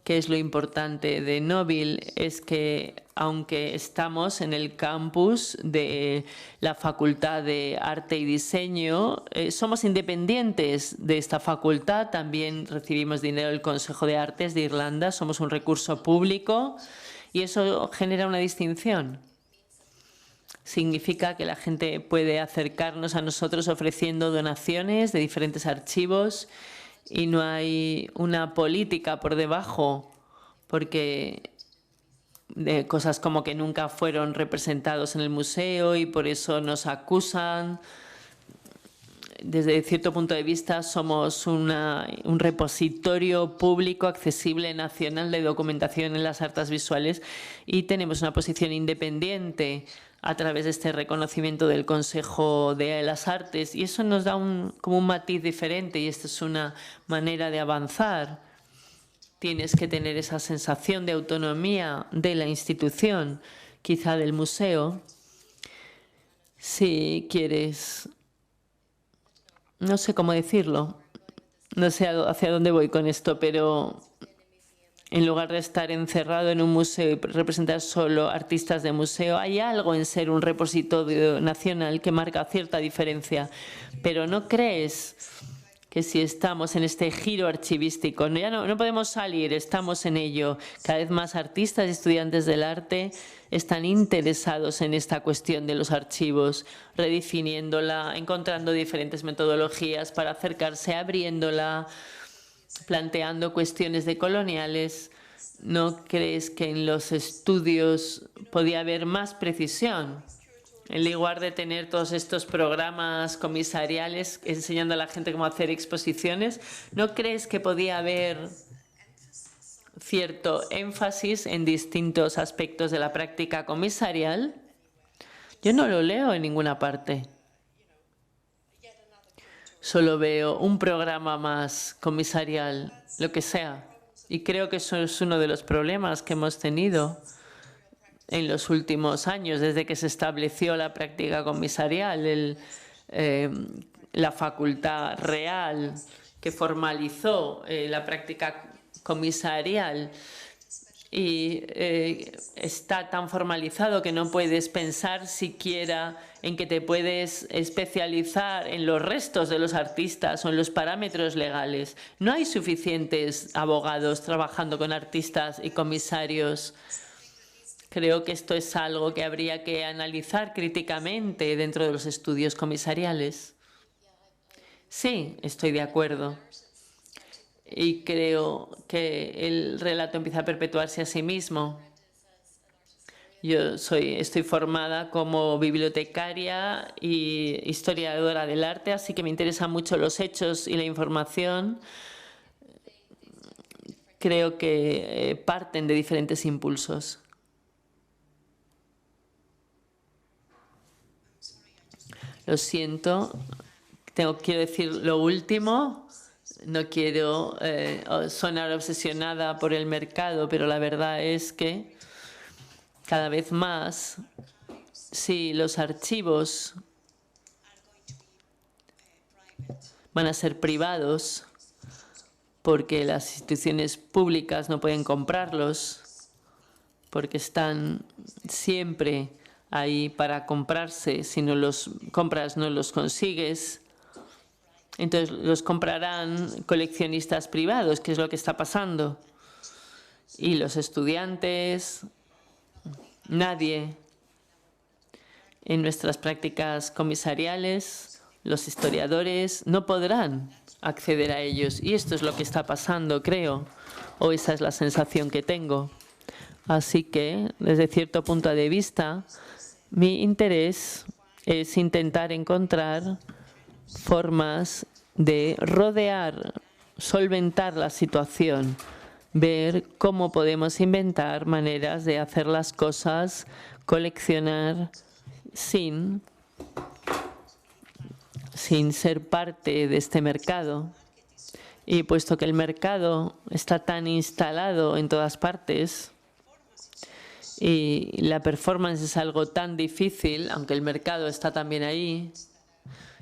¿Qué es lo importante de Nobel? Es que aunque estamos en el campus de la Facultad de Arte y Diseño, somos independientes de esta facultad. También recibimos dinero del Consejo de Artes de Irlanda. Somos un recurso público y eso genera una distinción. Significa que la gente puede acercarnos a nosotros ofreciendo donaciones de diferentes archivos y no hay una política por debajo, porque de cosas como que nunca fueron representados en el museo y por eso nos acusan. Desde cierto punto de vista somos un repositorio público accesible nacional de documentación en las artes visuales y tenemos una posición independiente a través de este reconocimiento del Consejo de las Artes, y eso nos da como un matiz diferente, y esta es una manera de avanzar. Tienes que tener esa sensación de autonomía de la institución, quizá del museo, si quieres. No sé cómo decirlo, no sé hacia dónde voy con esto, pero en lugar de estar encerrado en un museo y representar solo artistas de museo, hay algo en ser un repositorio nacional que marca cierta diferencia. Pero ¿no crees que si estamos en este giro archivístico, ya no podemos salir, estamos en ello? Cada vez más artistas y estudiantes del arte están interesados en esta cuestión de los archivos, redefiniéndola, encontrando diferentes metodologías para acercarse, abriéndola, planteando cuestiones decoloniales. ¿No crees que en los estudios podía haber más precisión? En lugar de tener todos estos programas comisariales enseñando a la gente cómo hacer exposiciones, ¿no crees que podía haber cierto énfasis en distintos aspectos de la práctica comisarial? Yo no lo leo en ninguna parte. Solo veo un programa más comisarial, lo que sea. Y creo que eso es uno de los problemas que hemos tenido en los últimos años, desde que se estableció la práctica comisarial, la facultad real que formalizó la práctica comisarial. Y está tan formalizado que no puedes pensar siquiera en que te puedes especializar en los restos de los artistas o en los parámetros legales. No hay suficientes abogados trabajando con artistas y comisarios. Creo que esto es algo que habría que analizar críticamente dentro de los estudios comisariales. Sí, estoy de acuerdo. Y creo que el relato empieza a perpetuarse a sí mismo. Yo estoy formada como bibliotecaria y historiadora del arte, así que me interesan mucho los hechos y la información. Creo que parten de diferentes impulsos. Lo siento, quiero decir lo último. No quiero sonar obsesionada por el mercado, pero la verdad es que cada vez más, si los archivos van a ser privados porque las instituciones públicas no pueden comprarlos, porque están siempre ahí para comprarse, si no los compras no los consigues. Entonces los comprarán coleccionistas privados, que es lo que está pasando. Y los estudiantes Nadie en nuestras prácticas comisariales, los historiadores, no podrán acceder a ellos. Y esto es lo que está pasando, creo, o esa es la sensación que tengo. Así que, desde cierto punto de vista, mi interés es intentar encontrar formas de rodear, solventar la situación, ver cómo podemos inventar maneras de hacer las cosas, coleccionar sin ser parte de este mercado. Y puesto que el mercado está tan instalado en todas partes y la performance es algo tan difícil, aunque el mercado está también ahí,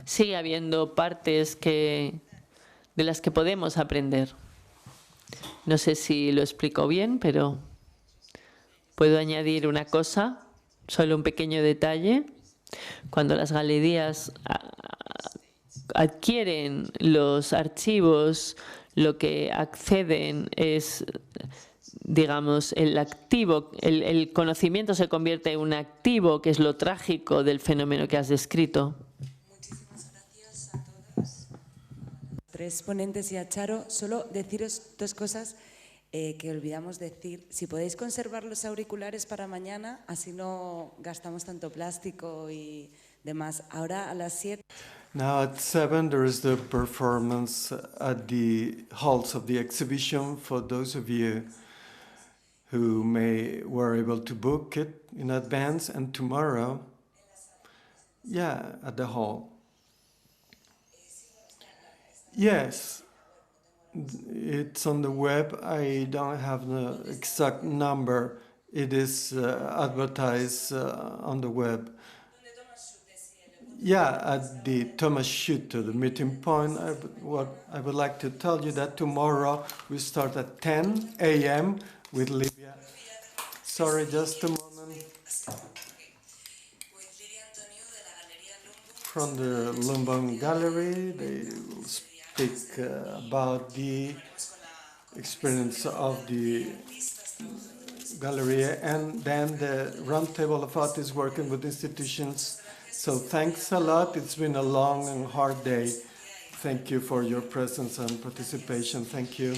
sigue habiendo partes de las que podemos aprender. No sé si lo explico bien, pero puedo añadir una cosa, solo un pequeño detalle. Cuando las galerías adquieren los archivos, lo que acceden es, digamos, el activo, el conocimiento se convierte en un activo, que es lo trágico del fenómeno que has descrito. Muchísimas gracias a todos. Tres ponentes y a Charo. Solo deciros dos cosas que olvidamos decir. Si podéis conservar los auriculares para mañana, así no gastamos tanto plástico y demás. Ahora a las 7. Now at 7 there is the performance at the halls of the exhibition for those of you who were able to book it in advance, and tomorrow, yeah, at the hall. Yes, it's on the web. I don't have the exact number. It is advertised on the web. Yeah, at the Thomas Schutte, the meeting point. I would like to tell you that tomorrow we start at 10 a.m. with Livia. Sorry, just a moment. From the Lumbung Gallery, they will speak about the experience of the gallery, and then the Roundtable of Artists working with institutions. So thanks a lot. It's been a long and hard day. Thank you for your presence and participation. Thank you.